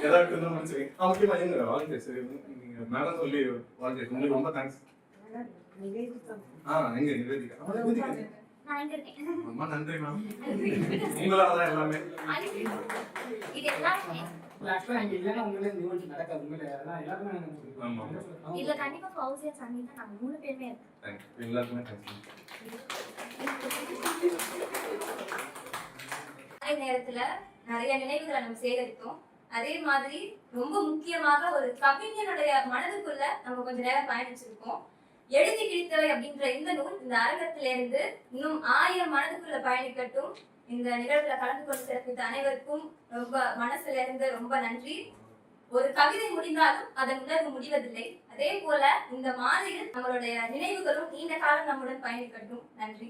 G: ஏதாவது இருந்தாலும் சரி. முக்கியமா எங்க வாழ்க்கை சரி, நீங்க மேடம் சொல்லி வாழ்க்கை உங்களுக்கு ரொம்ப தேங்க்ஸ். எங்க நிவேதிகா ரொம்ப நன்றி மேம், உங்களாலதான் எல்லாமே.
A: இதுல கண்டிப்பா ஃபௌசியா சங்கீதா நாங்க 3 பேருமே
G: இருக்கோம். எல்லாருமே
A: நேரத்துல நிறைய நினைவுகளை நம்ம சேகரித்தோம். அதே மாதிரி ரொம்ப முக்கியமாக ஒரு கவிஞனுடைய மனதுக்குள்ள நம்ம கொஞ்ச நேரம் பயணிச்சிருக்கோம். எழுதி கிழித்தவை அப்படின்ற இந்த நூல் இந்த அரங்கத்திலிருந்து இன்னும் 1000 மனதுக்குள்ள பயணிக்கட்டும். இந்த நிகழ்வுல கலந்து கொண்டு சிறப்பித்த அனைவருக்கும் ரொம்ப மனசுல இருந்து ரொம்ப நன்றி. ஒரு கவிதை முடிந்தாலும் அதன் உணர்வு முடிவதில்லை. அதே போல இந்த மாதிரியில் நம்மளுடைய நினைவுகளும் நீண்ட காலம் நம்முடன் பயணிக்கட்டும். நன்றி.